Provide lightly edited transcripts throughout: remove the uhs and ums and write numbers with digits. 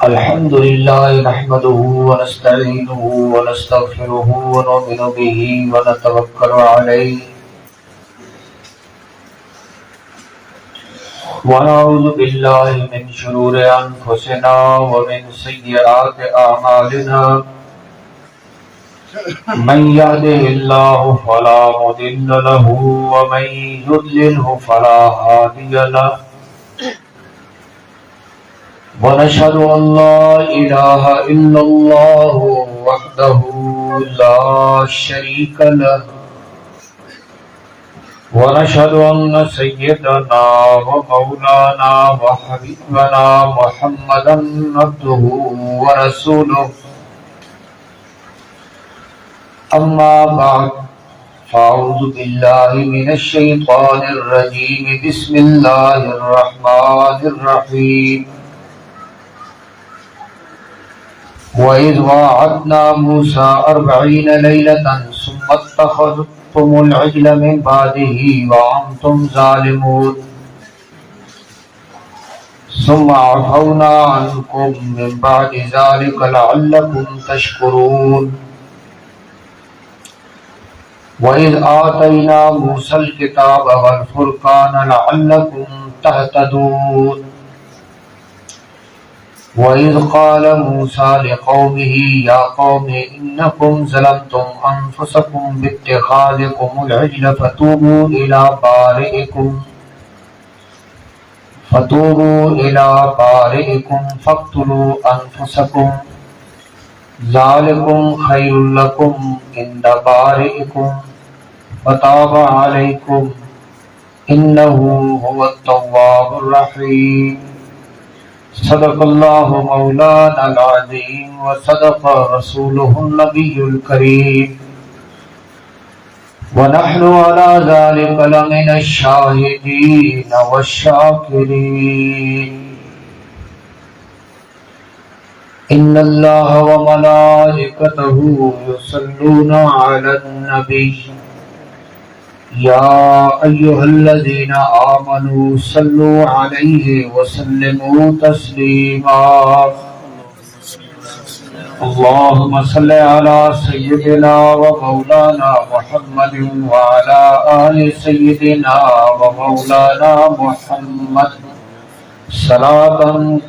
الحمد لله نحمده ونستعينه ونستغفره ونؤمن به ونتوكل عليه ونعوذ بالله من شرور أنفسنا ومن سيئات أعمالنا من يهده الله فلا مضل له ومن يضلله فلا هادي له ونشهد أن لا إله إلا الله وحده لا شريك له ونشهد أن سيدنا ومولانا وحبيبنا محمدا عبده ورسوله أما بعد فأعوذ بالله من الشيطان الرجيم بسم الله الرحمن الرحيم وَإِذْ وَاعَدْنَا مُوسَىٰ 40 لَيْلَةً ثُمَّ اتَّخَذْتُمُ الْعِجْلَ مِنْ بَعْدِهِ وَأَنْتُمْ ظَالِمُونَ ثُمَّ عَفَوْنَا عَنْكُمْ مِنْ بَعْدِ ذَلِكَ لَعَلَّكُمْ تَشْكُرُونَ وَإِذْ آتَيْنَا مُوسَى الْكِتَابَ وَالْفُرْقَانَ لَعَلَّكُمْ تَهْتَدُونَ وَإِذْ قَالَ مُوسَىٰ لِقَوْمِهِ يَا قَوْمِ إِنَّكُمْ ظَلَمْتُمْ أَنفُسَكُمْ بِاتِّخَاذِكُمُ الْعِجْلَ فَتُوبُوا إِلَىٰ بَارِئِكُمْ فَاقْتُلُوا أَنفُسَكُمْ ذَٰلِكُمْ خَيْرٌ لَكُمْ عِندَ بَارِئِكُمْ فَتَابَ عَلَيْكُمْ إِنَّهُ هُوَ التَّوَّابُ الرَّحِيمُ صدق اللہ مولانا العظیم وصدق رسولہ النبی الکریم ونحن على ذلك لمن الشاہدین والشاکرین ان اللہ وملائکتہ یصلون علی النبی یا ایہا الذین آمنوا صلوا علیہ وسلموا تسلیما اللہم صل علی سیدنا ومولانا محمد وعلی آل سیدنا ومولانا محمد صلاة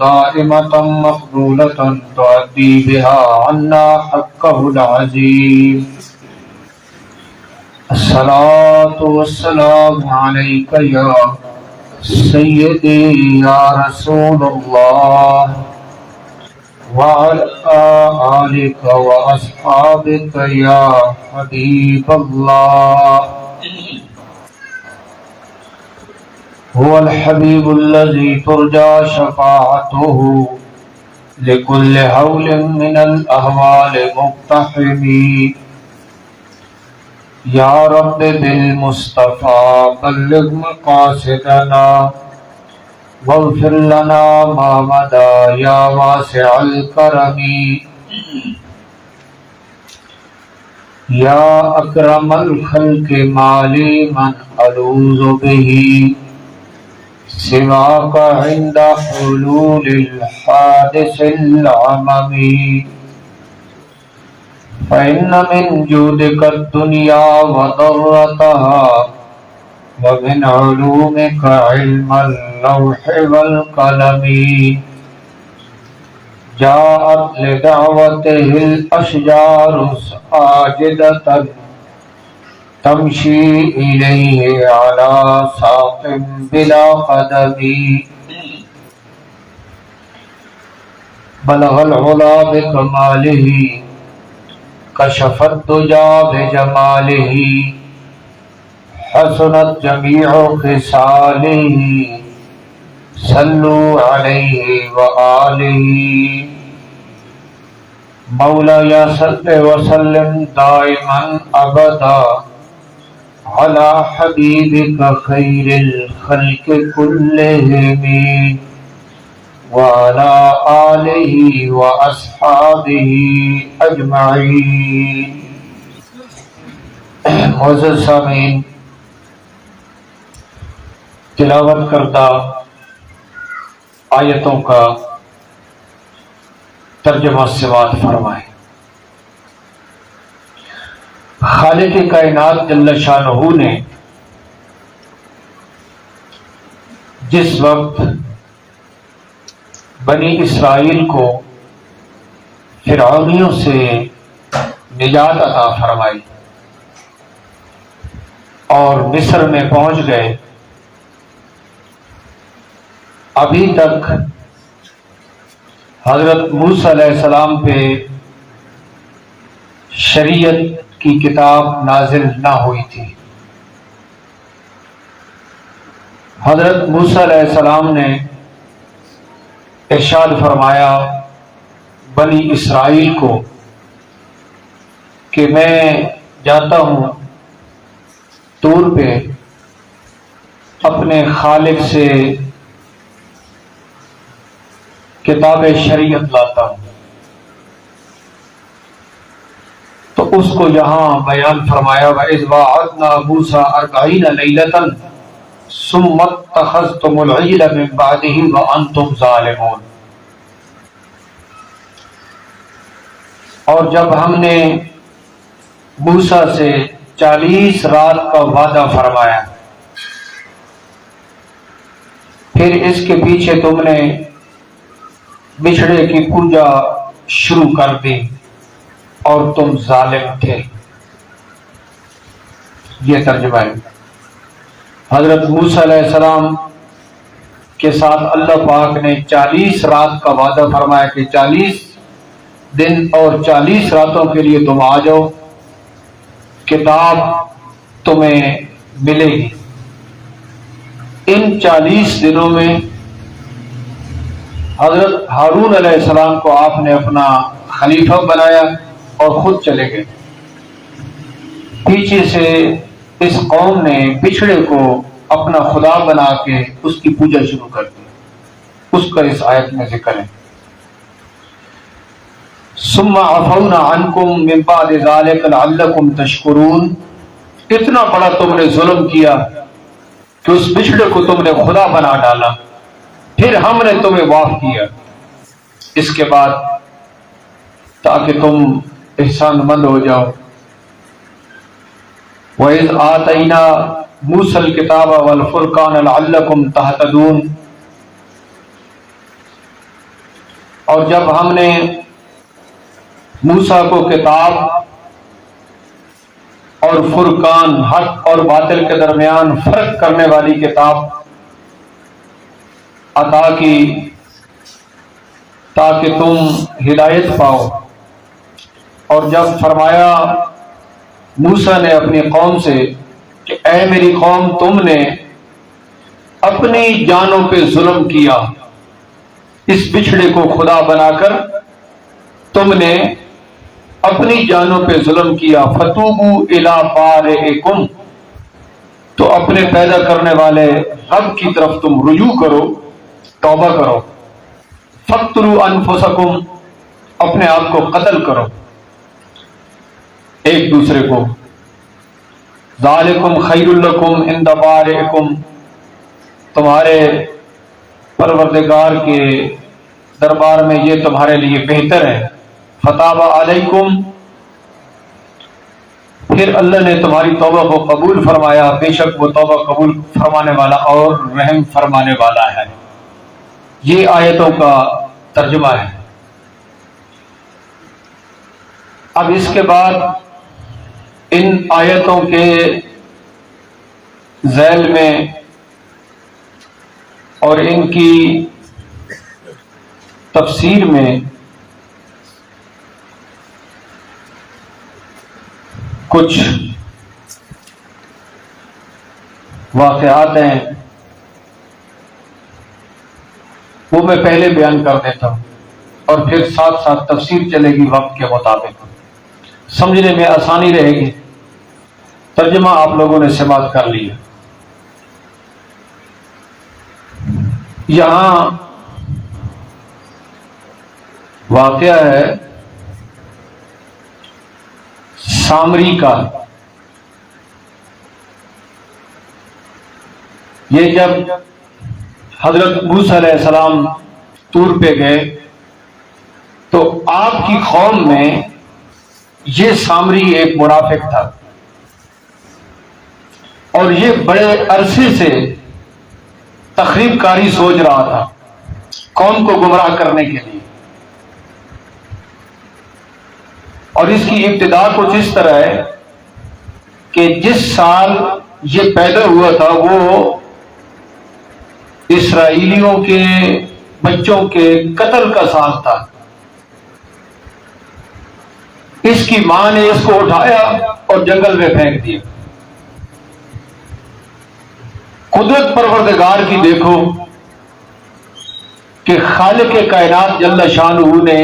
دائمة مقبولة تعدی بها عنا حقہ العظیم الصلاة والسلام عليك يا سيدي يا رسول الله وعلى آلك وأصحابك يا حبيب الله هو الحبيب الذي ترجى شفاعته لكل هول من الأهوال مقتحمين یا رب بالمصطفیٰ بلغ مقاصدنا واغفر لنا ما مدى یا واسع الکرم یا اکرم الخلق مالی من الوذ به سواک عند حلول الحادث العممی فإن من جودك الدنيا وضرتها ومن علومك علم اللوح والقلم جاءت لدعوته الأشجار ساجدة تمشي إليه على ساق بلا قدم بلغ العلا بكماله کشف الدجى بجماله حسنت جميع خصاله صلوا عليه وآله مولاي صل وسلم دائما أبدا على حبيبك خير الخلق كلهم وعلى آلہ وأصحابہ اجمعین. معزز سامعین، تلاوت کردہ آیتوں کا ترجمہ سماعت فرمائیں۔ خالق کائنات جل شانہ نے جس وقت بنی اسرائیل کو فرعونیوں سے نجات عطا فرمائی اور مصر میں پہنچ گئے، ابھی تک حضرت موسیٰ علیہ السلام پہ شریعت کی کتاب نازل نہ ہوئی تھی۔ حضرت موسیٰ علیہ السلام نے ارشاد فرمایا بنی اسرائیل کو کہ میں جاتا ہوں طور پہ اپنے خالق سے کتاب شریعت لاتا ہوں، تو اس کو یہاں بیان فرمایا وَإِذْ وَعَدْنَا مُوسَىٰ 40 لَيْلَةً ثُمَّ اتَّخَذْتُمُ الْعِجْلَ مِن بَعْدِهِ وَأَنْتُمْ ظَالِمُونَ۔ اور جب ہم نے موسیٰ سے 40 رات کا وعدہ فرمایا، پھر اس کے پیچھے تم نے بچھڑے کی پوجا شروع کر دی اور تم ظالم تھے۔ یہ ترجمہ ہے۔ حضرت موسیٰ علیہ السلام کے ساتھ اللہ پاک نے 40 رات کا وعدہ فرمایا کہ 40 دن اور 40 راتوں کے لیے تم آ جاؤ، کتاب تمہیں ملے گی۔ ان 40 دنوں میں حضرت ہارون علیہ السلام کو آپ نے اپنا خلیفہ بنایا اور خود چلے گئے۔ پیچھے سے اس قوم نے بچھڑے کو اپنا خدا بنا کے اس کی پوجا شروع کر دی۔ اس کا اس آیت میں ذکر ہے۔ ثم عفونا عنکم من بعد ذلک لعلکم تشکرون۔ اتنا بڑا تم نے ظلم کیا کہ اس بچھڑے کو تم نے خدا بنا ڈالا، پھر ہم نے تمہیں معاف کیا اس کے بعد تاکہ تم احسان مند ہو جاؤ۔ وَإِذْ آتَيْنَا مُوسَى الْكِتَابَ وَالْفُرْقَانَ لَعَلَّكُمْ تَهْتَدُونَ۔ اور جب ہم نے موسیٰ کو کتاب اور فرقان، حق اور باطل کے درمیان فرق کرنے والی کتاب عطا کی تاکہ تم ہدایت پاؤ، اور جب فرمایا موسیٰ نے اپنی قوم سے کہ اے میری قوم، تم نے اپنی جانوں پہ ظلم کیا، اس بچھڑے کو خدا بنا کر تم نے اپنی جانوں پہ ظلم کیا، فتوبوا الی بارئکم، تو اپنے پیدا کرنے والے رب کی طرف تم رجوع کرو، توبہ کرو، فاقتلوا انفسکم، اپنے آپ کو قتل کرو ایک دوسرے کو، ذالکم خیر لکم عند بارئکم، تمہارے پروردگار کے دربار میں یہ تمہارے لیے بہتر ہے، فتاب علیکم، پھر اللہ نے تمہاری توبہ کو قبول فرمایا، بے شک وہ توبہ قبول فرمانے والا اور رحم فرمانے والا ہے۔ یہ آیتوں کا ترجمہ ہے۔ اب اس کے بعد ان آیتوں کے ذیل میں اور ان کی تفسیر میں کچھ واقعات ہیں، وہ میں پہلے بیان کر دیتا ہوں اور پھر ساتھ ساتھ تفسیر چلے گی وقت کے مطابق، سمجھنے میں آسانی رہے گی۔ ترجمہ آپ لوگوں نے سماعت کر لیا۔ یہاں واقعہ ہے سامری کا۔ یہ جب حضرت موسیٰ علیہ السلام طور پہ گئے تو آپ کی قوم میں یہ سامری ایک منافق تھا اور یہ بڑے عرصے سے تخریب کاری سوچ رہا تھا قوم کو گمراہ کرنے کے لیے، اور اس کی ابتدا کچھ اس طرح ہے کہ جس سال یہ پیدا ہوا تھا وہ اسرائیلیوں کے بچوں کے قتل کا سال تھا۔ اس کی ماں نے اس کو اٹھایا اور جنگل میں پھینک دیا۔ قدرت پروردگار کی دیکھو کہ خالق کائنات جل شانہ نے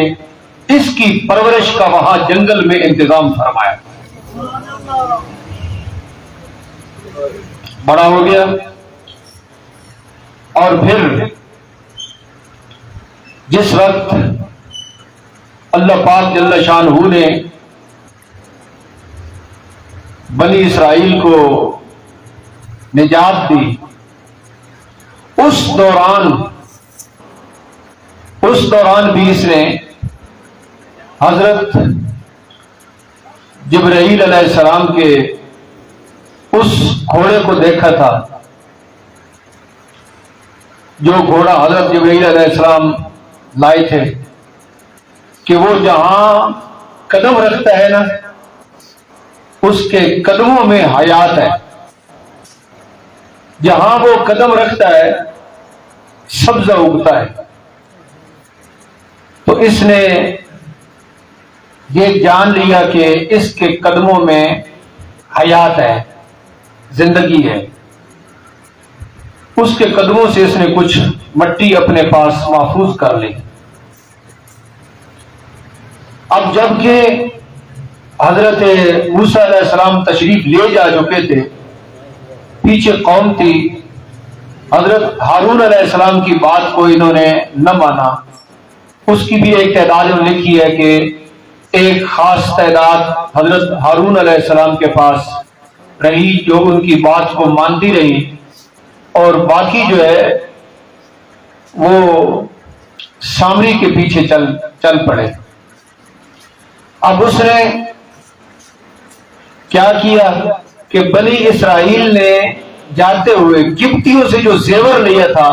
اس کی پرورش کا وہاں جنگل میں انتظام فرمایا، بڑا ہو گیا، اور پھر جس وقت اللہ پاک جل شانہ نے بنی اسرائیل کو نجات دی، اس دوران بھی اس نے حضرت جبرائیل علیہ السلام کے اس گھوڑے کو دیکھا تھا جو گھوڑا حضرت جبرائیل علیہ السلام لائے تھے، کہ وہ جہاں قدم رکھتا ہے نا اس کے قدموں میں حیات ہے، جہاں وہ قدم رکھتا ہے سبزہ اگتا ہے۔ تو اس نے یہ جان لیا کہ اس کے قدموں میں حیات ہے، زندگی ہے۔ اس کے قدموں سے اس نے کچھ مٹی اپنے پاس محفوظ کر لی۔ اب جب کہ حضرت موسیٰ علیہ السلام تشریف لے جا چکے تھے، پیچھے قوم تھی، حضرت ہارون علیہ السلام کی بات کو انہوں نے نہ مانا۔ اس کی بھی ایک تعداد میں لکھی ہے کہ ایک خاص تعداد حضرت ہارون علیہ السلام کے پاس رہی جو ان کی بات کو مانتی رہی، اور باقی جو ہے وہ سامری کے پیچھے چل پڑے۔ اب اس نے کیا کیا کہ بنی اسرائیل نے جاتے ہوئے قبطیوں سے جو زیور لیا تھا،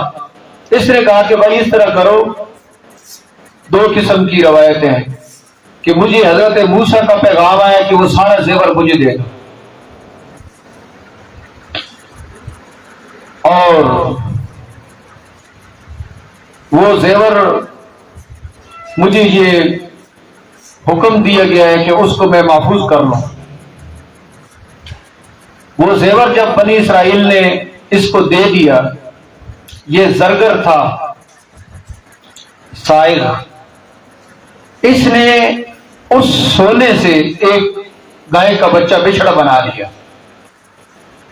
اس نے کہا کہ بھائی اس طرح کرو، دو قسم کی روایتیں ہیں کہ مجھے حضرت موسیٰ کا پیغام آیا کہ وہ سارا زیور مجھے دے دو، اور وہ زیور مجھے یہ حکم دیا گیا ہے کہ اس کو میں محفوظ کر لوں۔ وہ زیور جب بنی اسرائیل نے اس کو دے دیا، یہ زرگر تھا سائغ، اس نے اس سونے سے ایک گائے کا بچہ بچھڑا بنا لیا۔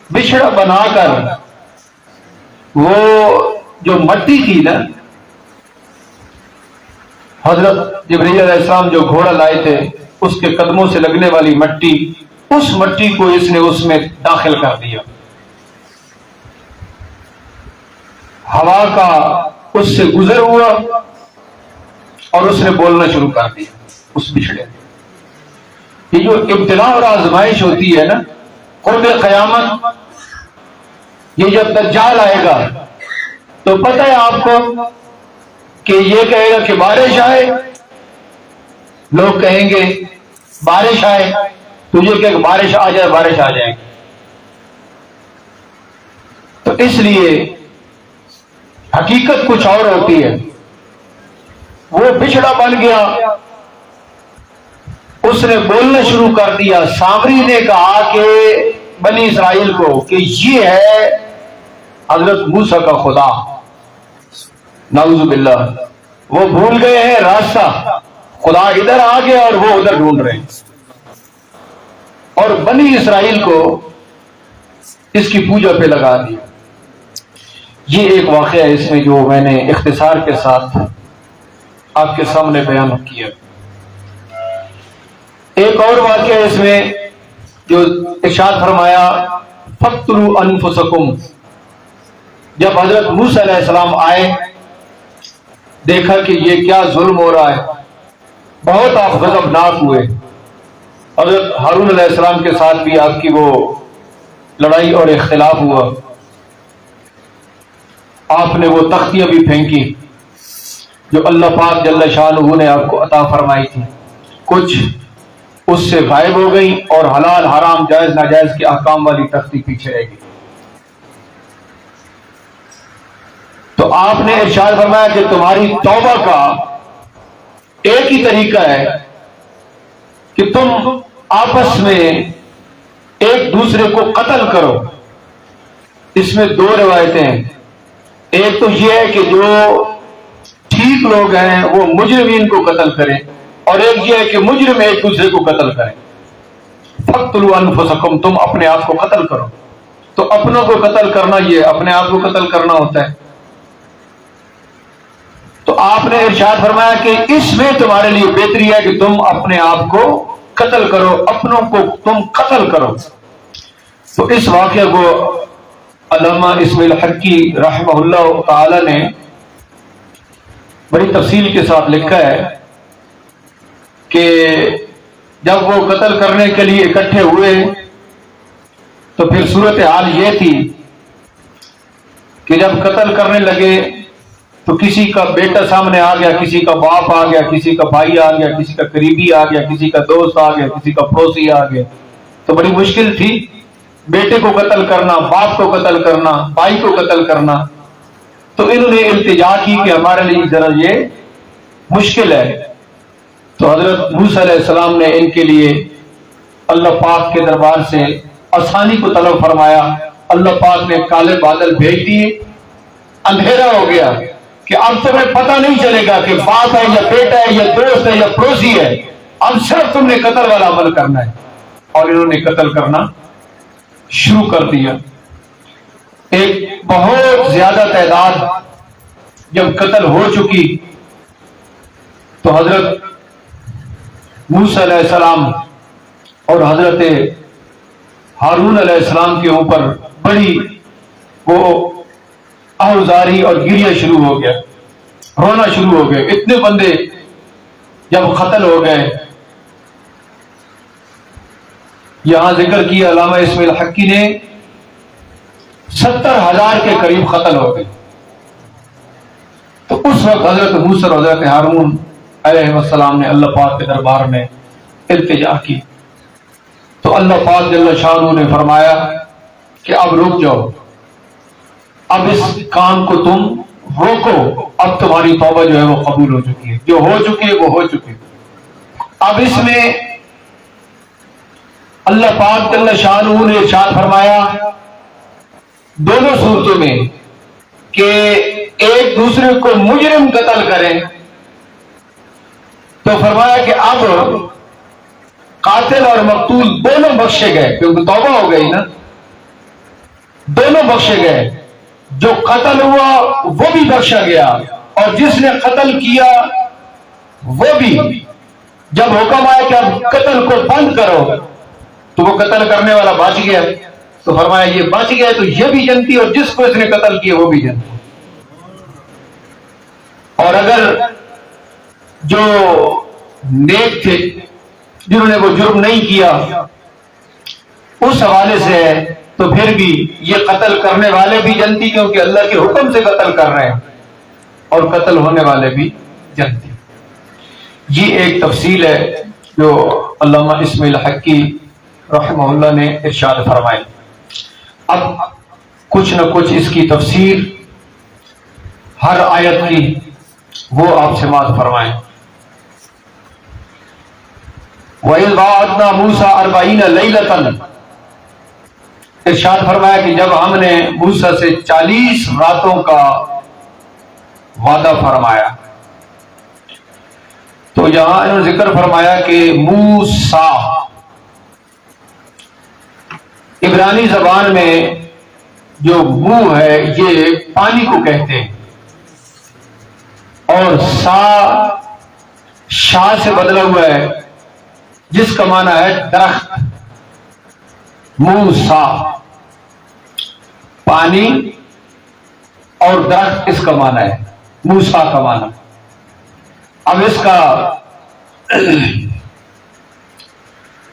بچھڑا بنا کر وہ جو مٹی تھی نا، حضرت جبرائیل علیہ السلام جو گھوڑا لائے تھے اس کے قدموں سے لگنے والی مٹی، اس مٹی کو اس نے اس میں داخل کر دیا۔ ہوا کا اس سے گزر ہوا اور اس نے بولنا شروع کر دیا اس بچھڑے۔ یہ جو ابتلا اور آزمائش ہوتی ہے نا قرب قیامت، یہ جب دجال آئے گا تو پتہ ہے آپ کو کہ یہ کہے گا کہ بارش آئے، لوگ کہیں گے بارش آئے، تجھے کہ بارش آ جائے، بارش آ جائے گی۔ تو اس لیے حقیقت کچھ اور ہوتی ہے۔ وہ بچھڑا بن گیا، اس نے بولنا شروع کر دیا۔ سامری نے کہا کہ بنی اسرائیل کو کہ یہ ہے حضرت موسیٰ کا خدا، نعوذ باللہ۔ وہ بھول گئے ہیں راستہ، خدا ادھر آ گیا اور وہ ادھر ڈھونڈ رہے ہیں، اور بنی اسرائیل کو اس کی پوجا پہ لگا دیا۔ یہ ایک واقعہ ہے اس میں جو میں نے اختصار کے ساتھ آپ کے سامنے بیان کیا۔ ایک اور واقعہ اس میں جو ارشاد فرمایا فَاقْتُلُوا أَنفُسَكُمْ، جب حضرت موسیٰ علیہ السلام آئے، دیکھا کہ یہ کیا ظلم ہو رہا ہے، بہت آپ غضبناک ہوئے. حضرت ہارون علیہ السلام کے ساتھ بھی آپ کی وہ لڑائی اور اختلاف ہوا. آپ نے وہ تختیاں بھی پھینکی جو اللہ پاک جل شانہ نے آپ کو عطا فرمائی تھی. کچھ اس سے غائب ہو گئی اور حلال حرام جائز ناجائز کے احکام والی تختی پیچھے رہ گئی. تو آپ نے ارشاد فرمایا کہ تمہاری توبہ کا ایک ہی طریقہ ہے کہ تم آپس میں ایک دوسرے کو قتل کرو. اس میں دو روایتیں ہیں. ایک تو یہ ہے کہ جو ٹھیک لوگ ہیں وہ مجرمین کو قتل کریں, اور ایک یہ ہے کہ مجرم ایک دوسرے کو قتل کریں. فَاقْتُلُوا أَنفُسَكُمْ, تم اپنے آپ کو قتل کرو. تو اپنوں کو قتل کرنا یہ اپنے آپ کو قتل کرنا ہوتا ہے. تو آپ نے ارشاد فرمایا کہ اس میں تمہارے لیے بہتری ہے کہ تم اپنے آپ کو قتل کرو, اپنوں کو تم قتل کرو. تو اس واقعہ کو علامہ اسماعیل حقی رحمہ اللہ تعالی نے بڑی تفصیل کے ساتھ لکھا ہے کہ جب وہ قتل کرنے کے لیے اکٹھے ہوئے تو پھر صورتحال یہ تھی کہ جب قتل کرنے لگے تو کسی کا بیٹا سامنے آ گیا, کسی کا باپ آ گیا, کسی کا بھائی آ گیا, کسی کا قریبی آ گیا, کسی کا دوست آ گیا, کسی کا پڑوسی آ گیا. تو بڑی مشکل تھی بیٹے کو قتل کرنا, باپ کو قتل کرنا, بھائی کو قتل کرنا. تو انہوں نے التجا کی کہ ہمارے لیے ذرا یہ مشکل ہے. تو حضرت موسیٰ علیہ السلام نے ان کے لیے اللہ پاک کے دربار سے آسانی کو طلب فرمایا. اللہ پاک نے کالے بادل بھیج دیے, اندھیرا ہو گیا کہ اب تمہیں پتہ نہیں چلے گا کہ باپ ہے یا بیٹا ہے یا دوست ہے یا پڑوسی ہے, اب صرف تم نے قتل والا عمل کرنا ہے. اور انہوں نے قتل کرنا شروع کر دیا. ایک بہت زیادہ تعداد جب قتل ہو چکی تو حضرت موسیٰ علیہ السلام اور حضرت ہارون علیہ السلام کے اوپر بڑی وہ آہوزاری اور گریہ شروع ہو گیا, رونا شروع ہو گئے. اتنے بندے جب قتل ہو گئے, یہاں ذکر کیا علامہ اسماعیل حقی نے 70,000 کے قریب قتل ہو گئے. تو اس وقت حضرت موسیٰ اور حضرت ہارون علیہ السلام نے اللہ پاک کے دربار میں التجا کی. تو اللہ پاک جل شانہ نے فرمایا کہ اب رک جاؤ, اب اس کام کو تم روکو, اب تمہاری توبہ جو ہے وہ قبول ہو چکی ہے, جو ہو چکی ہے وہ ہو چکی ہے. اب اس میں اللہ پاک جل شانہ نے ارشاد فرمایا دونوں صورتوں میں کہ ایک دوسرے کو مجرم قتل کریں, تو فرمایا کہ اب قاتل اور مقتول دونوں بخشے گئے, کیونکہ توبہ ہو گئی نا, دونوں بخشے گئے. جو قتل ہوا وہ بھی بخشا گیا, اور جس نے قتل کیا وہ بھی. جب حکم آیا کہ اب قتل کو بند کرو تو وہ قتل کرنے والا بچ گیا. تو فرمایا یہ بچ گیا تو یہ بھی جنتی, اور جس کو اس نے قتل کیا وہ بھی جنتی. اور اگر جو نیک تھے جنہوں نے وہ جرم نہیں کیا اس حوالے سے ہے تو پھر بھی یہ قتل کرنے والے بھی جنتی, کیونکہ اللہ کے حکم سے قتل کر رہے ہیں, اور قتل ہونے والے بھی جنتی. یہ ایک تفصیل ہے جو علامہ اسماعیل حقی رحمہ اللہ نے ارشاد فرمائی. اب کچھ نہ کچھ اس کی تفسیر ہر آیت کی وہ آپ سماعت فرمائیں. وَإِذْ وَعَدْنَا مُوسَىٰ 40 لَيْلَةً, ارشاد فرمایا کہ جب ہم نے موسیٰ سے 40 راتوں کا وعدہ فرمایا. تو یہاں انہوں نے ذکر فرمایا کہ موسیٰ عبرانی زبان میں جو منہ ہے یہ پانی کو کہتے ہیں, اور سا شاہ سے بدلا ہوا ہے جس کا معنی ہے درخت. موسیٰ پانی اور درخت اس کا معنی ہے, موسیٰ کا معنی. اب اس کا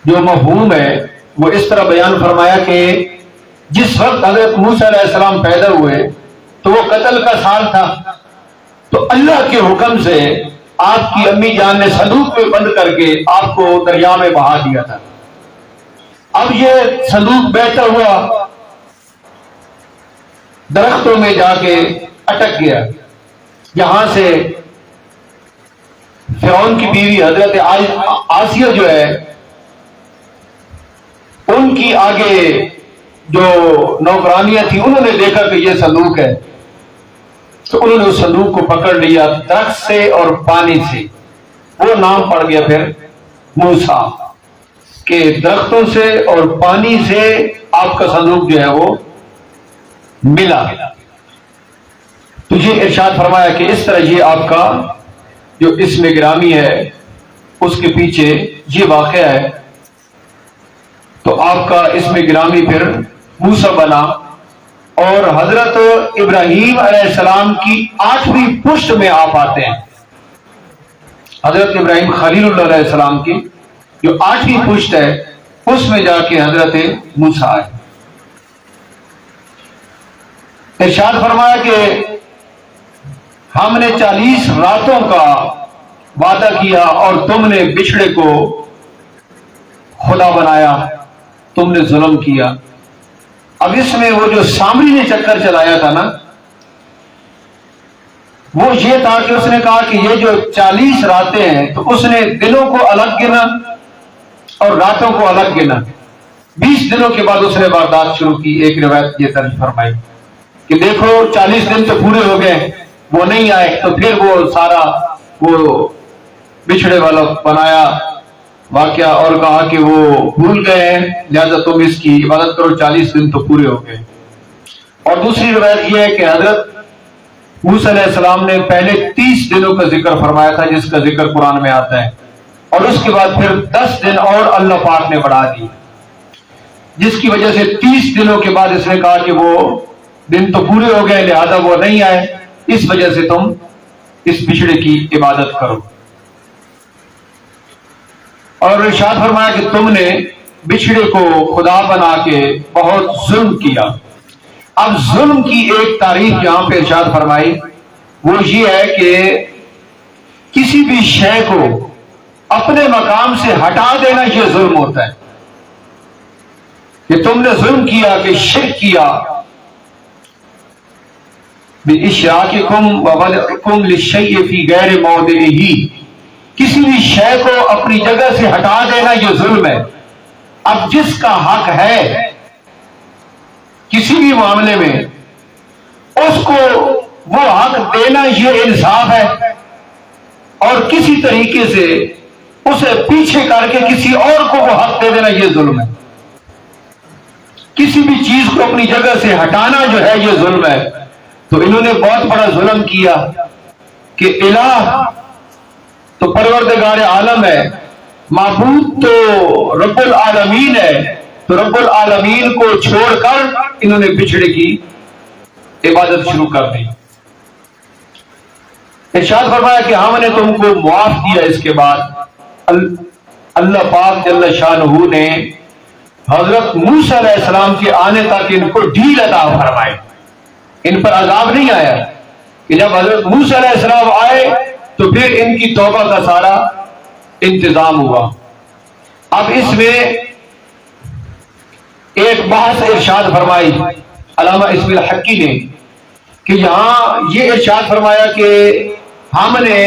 جو مفہوم ہے وہ اس طرح بیان فرمایا کہ جس وقت حضرت موسیٰ علیہ السلام پیدا ہوئے تو وہ قتل کا سال تھا، تو اللہ کے حکم سے آپ کی امی جان نے صندوق میں بند کر کے آپ کو دریا میں بہا دیا تھا۔ اب یہ صندوق بہتا ہوا درختوں میں جا کے اٹک گیا، یہاں سے فرعون کی بیوی حضرت آسیہ جو ہے ان کی آگے جو نوکرانیاں تھیں انہوں نے دیکھا کہ یہ صندوق ہے، تو انہوں نے اس صندوق کو پکڑ لیا درخت سے اور پانی سے۔ وہ نام پڑ گیا پھر موسیٰ، کہ درختوں سے اور پانی سے آپ کا صندوق جو ہے وہ ملا۔ تو یہ ارشاد فرمایا کہ اس طرح یہ آپ کا جو اسم گرامی ہے اس کے پیچھے یہ واقعہ ہے، تو آپ کا اسم گرامی پھر موسیٰ بنا، اور حضرت ابراہیم علیہ السلام کی 8ویں پشت میں آپ آتے ہیں۔ حضرت ابراہیم خلیل اللہ علیہ السلام کی جو 8ویں پشت ہے اس میں جا کے حضرت موسیٰ آئے۔ ارشاد فرمایا کہ ہم نے 40 راتوں کا وعدہ کیا اور تم نے بچھڑے کو خدا بنایا، تم نے ظلم کیا۔ اب اس میں وہ جو سامری نے چکر چلایا تھا نا، وہ یہ تھا کہ اس نے کہا کہ یہ جو 40 راتیں ہیں تو اس نے دنوں کو الگ گنا اور راتوں کو الگ گنا۔ 20 دنوں کے بعد اس نے واردات شروع کی۔ ایک روایت یہ درج فرمائی کہ دیکھو 40 دن تو پورے ہو گئے، وہ نہیں آئے، تو پھر وہ سارا وہ بچھڑے والا بنایا واقعہ اور کہا کہ وہ بھول گئے ہیں لہذا تم اس کی عبادت کرو، 40 دن تو پورے ہو گئے۔ اور دوسری روایت یہ ہے کہ حضرت موسیٰ علیہ السلام نے پہلے 30 دنوں کا ذکر فرمایا تھا جس کا ذکر قرآن میں آتا ہے، اور اس کے بعد پھر 10 دن اور اللہ پاک نے بڑھا دی، جس کی وجہ سے 30 دنوں کے بعد اس نے کہا کہ وہ دن تو پورے ہو گئے لہذا وہ نہیں آئے، اس وجہ سے تم اس بچھڑے کی عبادت کرو۔ اور ارشاد فرمایا کہ تم نے بچھڑے کو خدا بنا کے بہت ظلم کیا۔ اب ظلم کی ایک تعریف یہاں پہ ارشاد فرمائی، وہ یہ ہے کہ کسی بھی شے کو اپنے مقام سے ہٹا دینا یہ ظلم ہوتا ہے۔ کہ تم نے ظلم کیا کہ شرک کیا، بِإِشْرَاكِكُمْ وَوَضْعِكُمْ لِلشَّيْءِ فِي غَيْرِ مَوْضِعِهِ، کسی بھی شے کو اپنی جگہ سے ہٹا دینا یہ ظلم ہے۔ اب جس کا حق ہے کسی بھی معاملے میں اس کو وہ حق دینا یہ انصاف ہے، اور کسی طریقے سے اسے پیچھے کر کے کسی اور کو وہ حق دے دینا یہ ظلم ہے۔ کسی بھی چیز کو اپنی جگہ سے ہٹانا جو ہے یہ ظلم ہے۔ تو انہوں نے بہت بڑا ظلم کیا کہ الہ تو پروردگار عالم ہے، معبود تو رب العالمین ہے، تو رب العالمین کو چھوڑ کر انہوں نے بچھڑے کی عبادت شروع کر دی۔ ارشاد فرمایا کہ ہم نے تم کو معاف کیا۔ اس کے بعد اللہ پاک جل شانہ نے حضرت موسیٰ علیہ السلام کے آنے تک ان کو ڈھیل عطا فرمائے، ان پر عذاب نہیں آیا۔ کہ جب حضرت موسیٰ علیہ السلام آئے تو پھر ان کی توبہ کا سارا انتظام ہوا۔ اب اس میں ایک بحث ارشاد فرمائی علامہ اسماعیل حقی نے، کہ یہاں یہ ارشاد فرمایا کہ ہم نے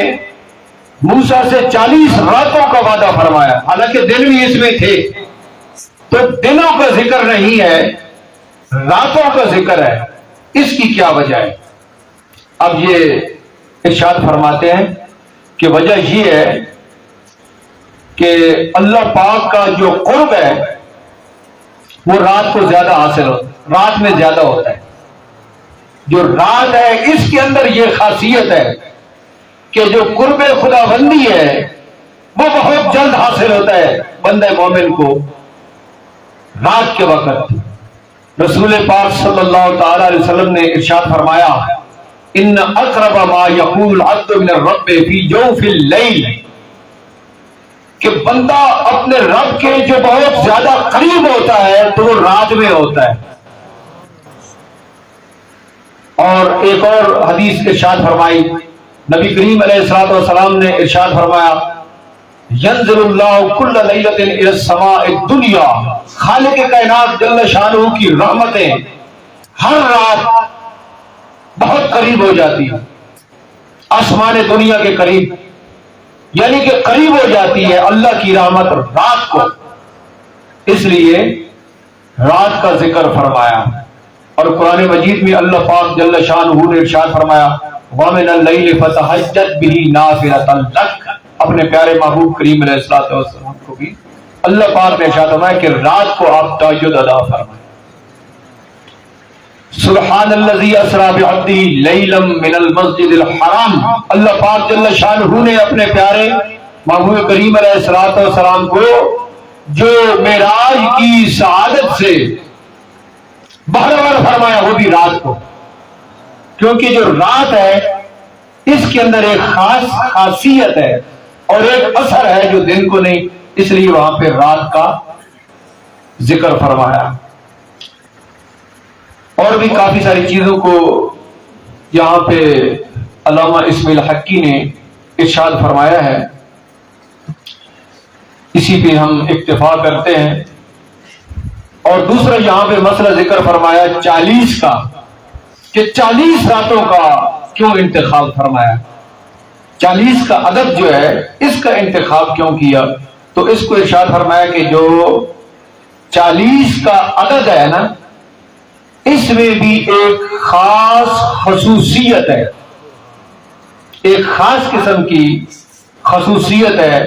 موسیٰ سے 40 راتوں کا وعدہ فرمایا، حالانکہ دن بھی اس میں تھے، تو دنوں کا ذکر نہیں ہے، راتوں کا ذکر ہے۔ اس کی کیا وجہ ہے؟ اب یہ ارشاد فرماتے ہیں کہ وجہ یہ ہے کہ اللہ پاک کا جو قرب ہے وہ رات کو زیادہ حاصل ہوتا ہے، رات میں زیادہ ہوتا ہے۔ جو رات ہے اس کے اندر یہ خاصیت ہے کہ جو قرب خدا بندی ہے وہ بہت جلد حاصل ہوتا ہے بندہ مومن کو رات کے وقت۔ رسول پاک صلی اللہ تعالی علیہ وسلم نے ارشاد فرمایا، ان اقرب ما یقول العبد من الرب فی جوف اللیل، کہ بندہ اپنے رب کے جو بہت زیادہ قریب ہوتا ہے تو وہ رات میں ہوتا ہے. اور ایک اور حدیث ارشاد فرمائی نبی کریم علیہ الصلوۃ والسلام نے ارشاد فرمایا ینزل اللہ کل لیلۃ الی السماء الدنیا، خالق کائنات جل شانہ کی رحمتیں ہر رات بہت قریب ہو جاتی ہے آسمان دنیا کے قریب، یعنی کہ قریب ہو جاتی ہے اللہ کی رحمت رات کو. اس لیے رات کا ذکر فرمایا. اور قرآن مجید میں اللہ پاک جل شانہ نے ارشاد فرمایا وَمِنَ اللَّيْلِ فَتَہَجَّدْ بِهِ نَافِلَةً لَكَ، اپنے پیارے محبوب کریم علیہ الصلوۃ والسلام کو بھی اللہ پاک نے ارشاد فرمایا کہ رات کو آپ تہجد ادا فرمائیں. سبحان الذی اسری بعبدہ لیلا من المسجد الحرام، اللہ پاک جل شانہ نے اپنے پیارے محبوب کریم علیہ الصلوۃ والسلام کو جو معراج کی سعادت سے بہرور فرمایا وہ بھی رات کو، کیونکہ جو رات ہے اس کے اندر ایک خاص خاصیت ہے اور ایک اثر ہے جو دن کو نہیں، اس لیے وہاں پہ رات کا ذکر فرمایا. اور بھی کافی ساری چیزوں کو یہاں پہ علامہ اسماعیل حقی نے ارشاد فرمایا ہے، اسی پہ ہم اکتفا کرتے ہیں. اور دوسرا یہاں پہ مسئلہ ذکر فرمایا 40 کا، کہ 40 راتوں کا کیوں انتخاب فرمایا، 40 کا عدد جو ہے اس کا انتخاب کیوں کیا. تو اس کو ارشاد فرمایا کہ جو 40 کا عدد ہے نا، اس میں بھی ایک خاص خصوصیت ہے، ایک خاص قسم کی خصوصیت ہے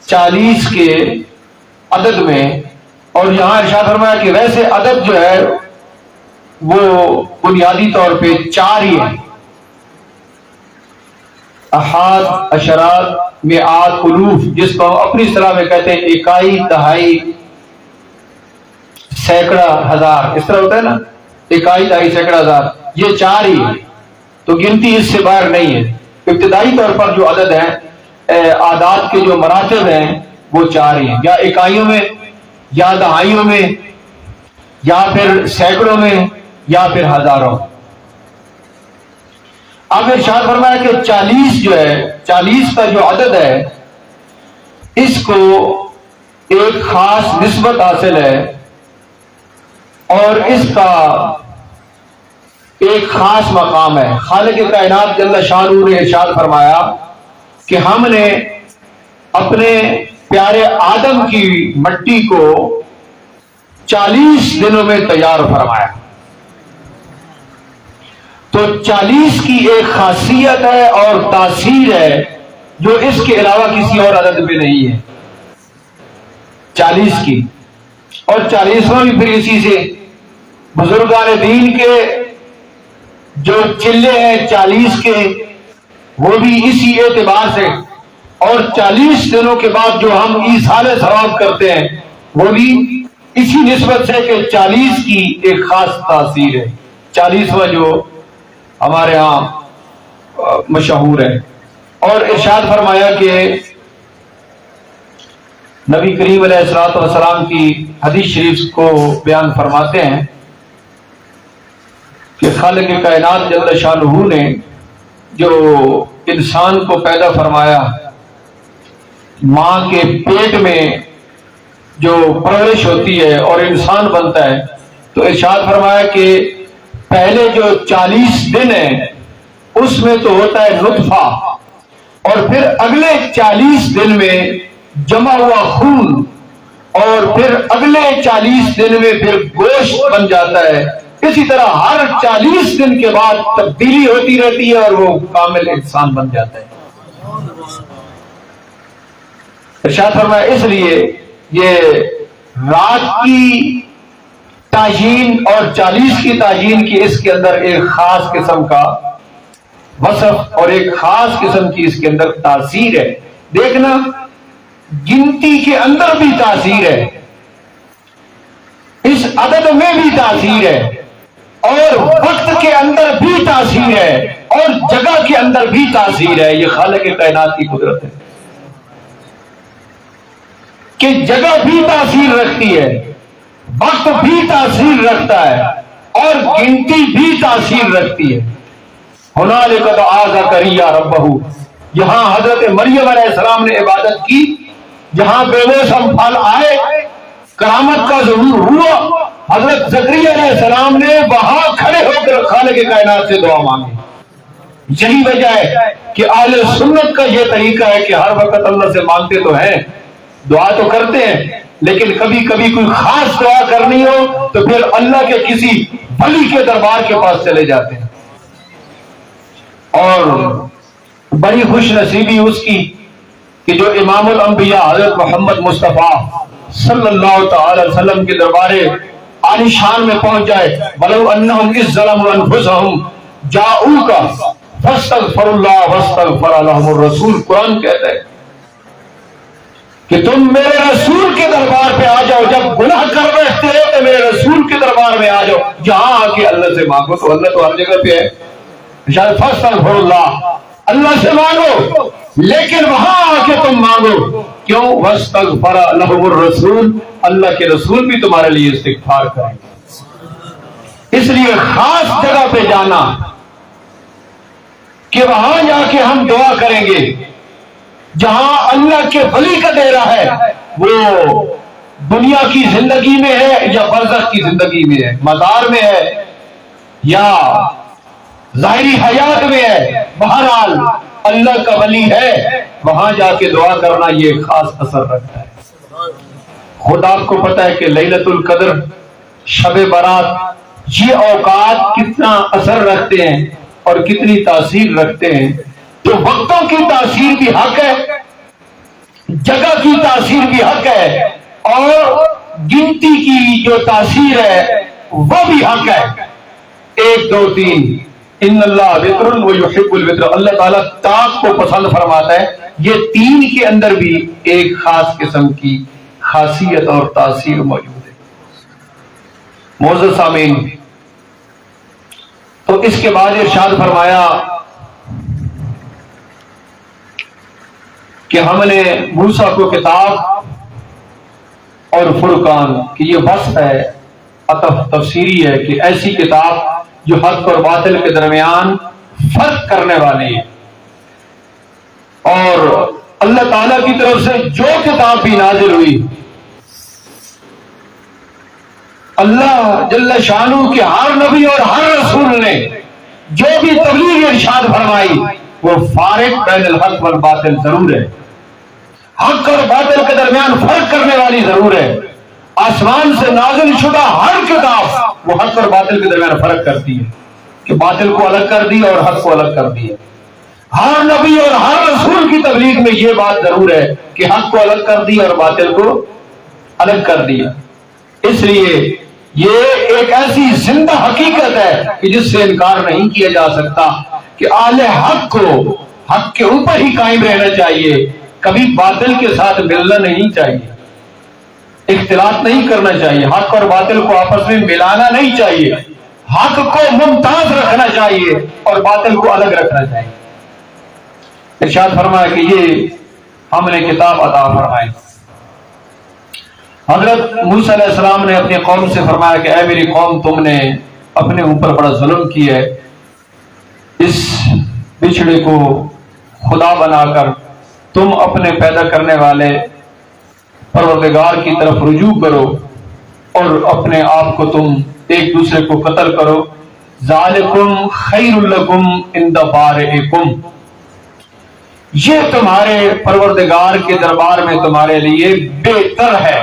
40 کے عدد میں. اور یہاں ارشاد فرمایا کہ ویسے عدد جو ہے وہ بنیادی طور پہ 4 ہی ہیں، احاد، عشرات، مئات، الوف، جس کو اپنی اصطلاح میں کہتے ہیں اکائی، دہائی، سینکڑا، ہزار، اس طرح ہوتا ہے نا، اکائی، دہائی، سینکڑا، ہزار، یہ 4 ہی ہیں. تو گنتی اس سے باہر نہیں ہے. ابتدائی طور پر جو عدد ہیں، اعداد کے جو مراتب ہیں وہ 4 ہی ہیں، یا اکائیوں میں، یا دہائیوں میں، یا پھر سینکڑوں میں، یا پھر ہزاروں. اب ارشاد فرمایا کہ 40 جو ہے، 40 کا جو عدد ہے اس کو ایک خاص نسبت حاصل ہے اور اس کا ایک خاص مقام ہے. خالق کائنات جل شانہ نے ارشاد فرمایا کہ ہم نے اپنے پیارے آدم کی مٹی کو 40 دنوں میں تیار فرمایا. تو 40 کی ایک خاصیت ہے اور تاثیر ہے جو اس کے علاوہ کسی اور عدد میں نہیں ہے، 40 کی. اور 40واں بھی پھر اسی سے بزرگان دین کے جو چلے ہیں 40 کے وہ بھی اسی اعتبار سے، اور 40 دنوں کے بعد جو ہم ایصال ثواب کرتے ہیں وہ بھی اسی نسبت سے کہ 40 کی ایک خاص تاثیر ہے. 40واں جو ہمارے ہاں مشہور ہے. اور ارشاد فرمایا کہ نبی کریم علیہ الصلوۃ والسلام کی حدیث شریف کو بیان فرماتے ہیں کہ خالق کائنات جل شانہ نے جو انسان کو پیدا فرمایا، ماں کے پیٹ میں جو پرورش ہوتی ہے اور انسان بنتا ہے، تو ارشاد فرمایا کہ پہلے جو 40 دن ہیں اس میں تو ہوتا ہے نطفہ، اور پھر اگلے 40 دن میں جمع ہوا خون، اور پھر اگلے 40 دن میں پھر گوشت بن جاتا ہے. اسی طرح ہر 40 دن کے بعد تبدیلی ہوتی رہتی ہے اور وہ کامل انسان بن جاتا ہے. ارشاد فرمایا اس لیے یہ رات کی تعیین اور 40 کی تعیین کی اس کے اندر ایک خاص قسم کا وصف اور ایک خاص قسم کی اس کے اندر تاثیر ہے. دیکھنا گنتی کے اندر بھی تاثیر ہے، اس عدد میں بھی تاثیر ہے، اور وقت کے اندر بھی تاثیر ہے، اور جگہ کے اندر بھی تاثیر ہے. یہ خالق کائنات کی قدرت ہے. کہ جگہ بھی تاثیر رکھتی ہے، وقت بھی تاثیر رکھتا ہے، اور گنتی بھی تاثیر رکھتی ہے۔ ہنالک دعا زکریا ربہ، جہاں حضرت مریم علیہ السلام نے عبادت کی، جہاں بے موسم پھل آئے، کرامت کا ظہور ہوا، حضرت زکریا علیہ السلام نے وہاں کھڑے ہو کر خالق کائنات سے دعا مانگی۔ یہی وجہ ہے کہ اہل سنت کا یہ طریقہ ہے کہ ہر وقت اللہ سے مانگتے تو ہیں، دعا تو کرتے ہیں، لیکن کبھی کبھی کوئی خاص دعا کرنی ہو تو پھر اللہ کے کسی ولی کے دربار کے پاس چلے جاتے ہیں۔ اور بڑی خوش نصیبی اس کی کہ جو امام الانبیاء حضرت محمد مصطفیٰ صلی اللہ تعالی وسلم کے دربار عالی شان میں پہنچ جائے۔ وَلَوْ أَنَّهُمْ إِذْ ظَلَمُوا أَنفُسَهُمْ جَاءُوكَ فَاسْتَغْفَرُوا اللَّهَ وَاسْتَغْفَرَ لَهُمُ الرَّسُولُ، قرآن کہتا ہے کہ تم میرے رسول کے دربار پہ آ جاؤ، جب گناہ کر بیٹھتے ہو تو میرے رسول کے دربار میں آ جاؤ، جہاں آ کے اللہ سے مانگو، تو اللہ تو ہر جگہ پہ ہے، شاید فاستغفر اللہ، اللہ سے مانگو، لیکن وہاں آ کے تم مانگو، کیوں؟ واستغفر لهم الرسول، اللہ کے رسول بھی تمہارے لیے استغفار کریں گے۔ اس لیے خاص جگہ پہ جانا کہ وہاں جا کے ہم دعا کریں گے، جہاں اللہ کے ولی کا ڈیرا ہے، وہ دنیا کی زندگی میں ہے یا برزخ کی زندگی میں ہے، مزار میں ہے یا ظاہری حیات میں ہے، بہرحال اللہ کا ولی ہے، وہاں جا کے دعا کرنا یہ خاص اثر رکھتا ہے۔ خود آپ کو پتا ہے کہ لیلۃ القدر، شب برات، یہ اوقات کتنا اثر رکھتے ہیں اور کتنی تاثیر رکھتے ہیں۔ تو وقتوں کی تاثیر بھی حق ہے، جگہ کی تاثیر بھی حق ہے، اور گنتی کی جو تاثیر ہے وہ بھی حق ہے۔ 1 2 3، ان اللہ وطر ویحب الوطر، اللہ تعالیٰ طاق کو پسند فرماتا ہے۔ یہ 3 کے اندر بھی ایک خاص قسم کی خاصیت اور تاثیر موجود ہے۔ معزز سامعین، تو اس کے بعد ارشاد فرمایا کہ ہم نے موسیٰ کو کتاب اور فرقان کی یہ وصف ہے، عطف تفسیری ہے، کہ ایسی کتاب جو حق اور باطل کے درمیان فرق کرنے والی ہے۔ اور اللہ تعالیٰ کی طرف سے جو کتاب بھی نازل ہوئی، اللہ جل شانہ کے ہر نبی اور ہر رسول نے جو بھی تبلیغ ارشاد فرمائی وہ فارق بین الحق والباطل ضرور ہے، حق اور باطل کے درمیان فرق کرنے والی ضرور ہے۔ آسمان سے نازل شدہ ہر کتاب وہ حق اور باطل کے درمیان فرق کرتی ہے، کہ باطل کو الگ کر دی اور حق کو الگ کر دی ہے۔ ہر نبی اور ہر رسول کی تبلیغ میں یہ بات ضرور ہے کہ حق کو الگ کر دی اور باطل کو الگ کر دیا۔ اس لیے یہ ایک ایسی زندہ حقیقت ہے کہ جس سے انکار نہیں کیا جا سکتا کہ اہل حق کو حق کے اوپر ہی قائم رہنا چاہیے، کبھی باطل کے ساتھ ملنا نہیں چاہیے، اختلاط نہیں کرنا چاہیے، حق اور باطل کو آپس میں ملانا نہیں چاہیے، حق کو ممتاز رکھنا چاہیے اور باطل کو الگ رکھنا چاہیے۔ ارشاد فرمایا کہ یہ ہم نے کتاب عطا فرمائی۔ حضرت موسیٰ علیہ السلام نے اپنی قوم سے فرمایا کہ اے میری قوم، تم نے اپنے اوپر بڑا ظلم کیا ہے، اس بچھڑے کو خدا بنا کر تم اپنے پیدا کرنے والے پروردگار کی طرف رجوع کرو اور اپنے آپ کو تم ایک دوسرے کو قتل کرو۔ ذالکم خیر لکم عند بارئکم، یہ تمہارے پروردگار کے دربار میں تمہارے لیے بہتر ہے۔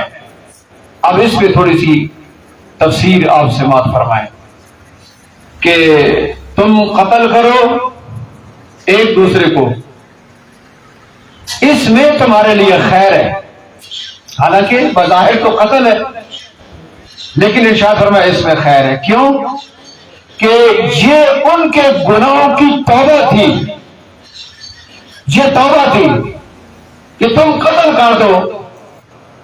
اب اس پہ تھوڑی سی تفسیر آپ سے مات فرمائیں کہ تم قتل کرو ایک دوسرے کو، اس میں تمہارے لیے خیر ہے، حالانکہ بظاہر تو قتل ہے، لیکن ارشاد فرمایا اس میں خیر ہے۔ کیوں؟ کہ یہ ان کے گناہوں کی توبہ تھی، یہ توبہ تھی کہ تم قتل کر دو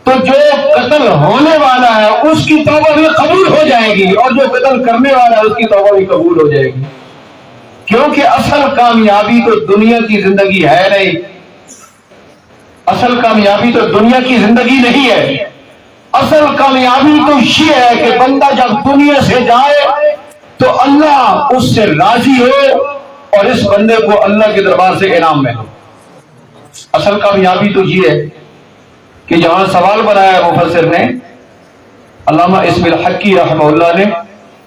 تو جو قتل ہونے والا ہے اس کی توبہ بھی قبول ہو جائے گی، اور جو قتل کرنے والا ہے اس کی توبہ بھی قبول ہو جائے گی، کیونکہ اصل کامیابی تو دنیا کی زندگی ہے نہیں، اصل کامیابی تو دنیا کی زندگی نہیں ہے، اصل کامیابی تو یہ ہے کہ بندہ جب دنیا سے جائے تو اللہ اس سے راضی ہو اور اس بندے کو اللہ کے دربار سے انعام ملے۔ اصل کامیابی تو یہ ہے کہ جہاں سوال بنایا مفسر نے علامہ اسم الحقی رحمہ اللہ نے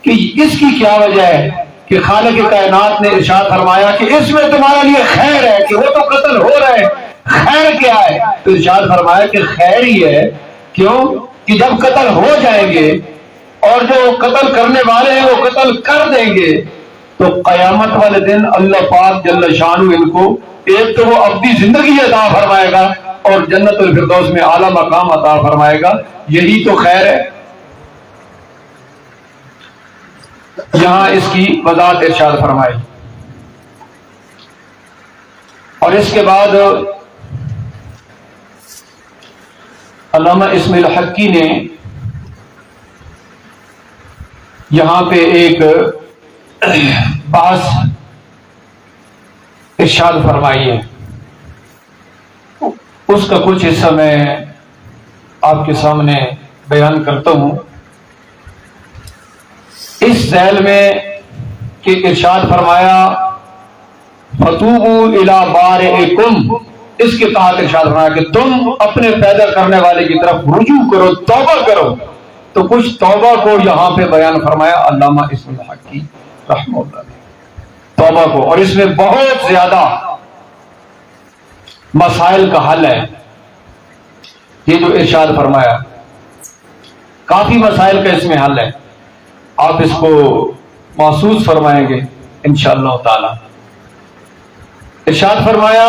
کہ اس کی کیا وجہ ہے کہ خالق کائنات نے ارشاد فرمایا کہ اس میں تمہارے لیے خیر ہے کہ وہ تو قتل ہو رہے ہیں، خیر کیا ہے؟ تو ارشاد فرمایا کہ خیر ہی ہے، کیوں کہ جب قتل ہو جائیں گے اور جو قتل کرنے والے ہیں وہ قتل کر دیں گے تو قیامت والے دن اللہ پاک جل شانہ ان کو ایک تو وہ ابدی زندگی عطا فرمائے گا اور جنت الفردوس میں اعلیٰ مقام عطا فرمائے گا، یہی تو خیر ہے۔ یہاں اس کی وضاحت ارشاد فرمائی اور اس کے بعد علامہ اسم الحقی نے یہاں پہ ایک بحث ارشاد فرمائی ہے، اس کا کچھ حصہ میں آپ کے سامنے بیان کرتا ہوں۔ اس ذیل میں کہ ارشاد فرمایا فَتُوبُوا إِلَىٰ بَارِئِكُمْ، اس کے تحت ارشاد فرمایا کہ تم اپنے پیدا کرنے والے کی طرف رجوع کرو، توبہ کرو، تو کچھ توبہ کو یہاں پہ بیان فرمایا علامہ اسم الحقی رحمہ اللہ نے، توبہ کو، اور اس میں بہت زیادہ مسائل کا حل ہے۔ یہ جو ارشاد فرمایا کافی مسائل کا اس میں حل ہے، آپ اس کو محسوس فرمائیں گے انشاءاللہ تعالی۔ ارشاد فرمایا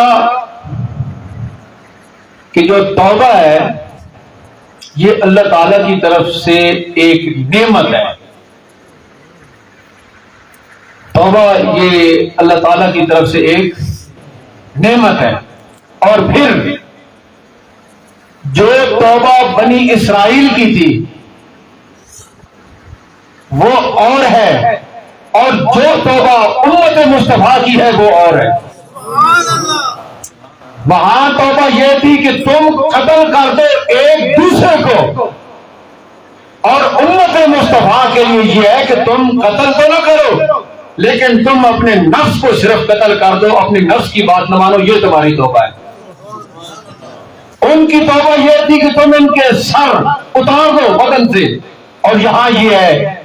کہ جو توبہ ہے یہ اللہ تعالی کی طرف سے ایک نعمت ہے، توبہ یہ اللہ تعالی کی طرف سے ایک نعمت ہے، اور پھر جو توبہ بنی اسرائیل کی تھی وہ اور ہے، اور جو توبہ امت مصطفیٰ کی ہے وہ اور ہے۔ وہاں توبہ یہ تھی کہ تم قتل کر دو ایک دوسرے کو، اور امت مصطفیٰ کے لیے یہ ہے کہ تم قتل تو نہ کرو لیکن تم اپنے نفس کو صرف قتل کر دو، اپنی نفس کی بات نہ مانو، یہ تمہاری توبہ ہے۔ ان کی توبہ یہ تھی کہ تم ان کے سر اتار دو بدن سے، اور یہاں یہ ہے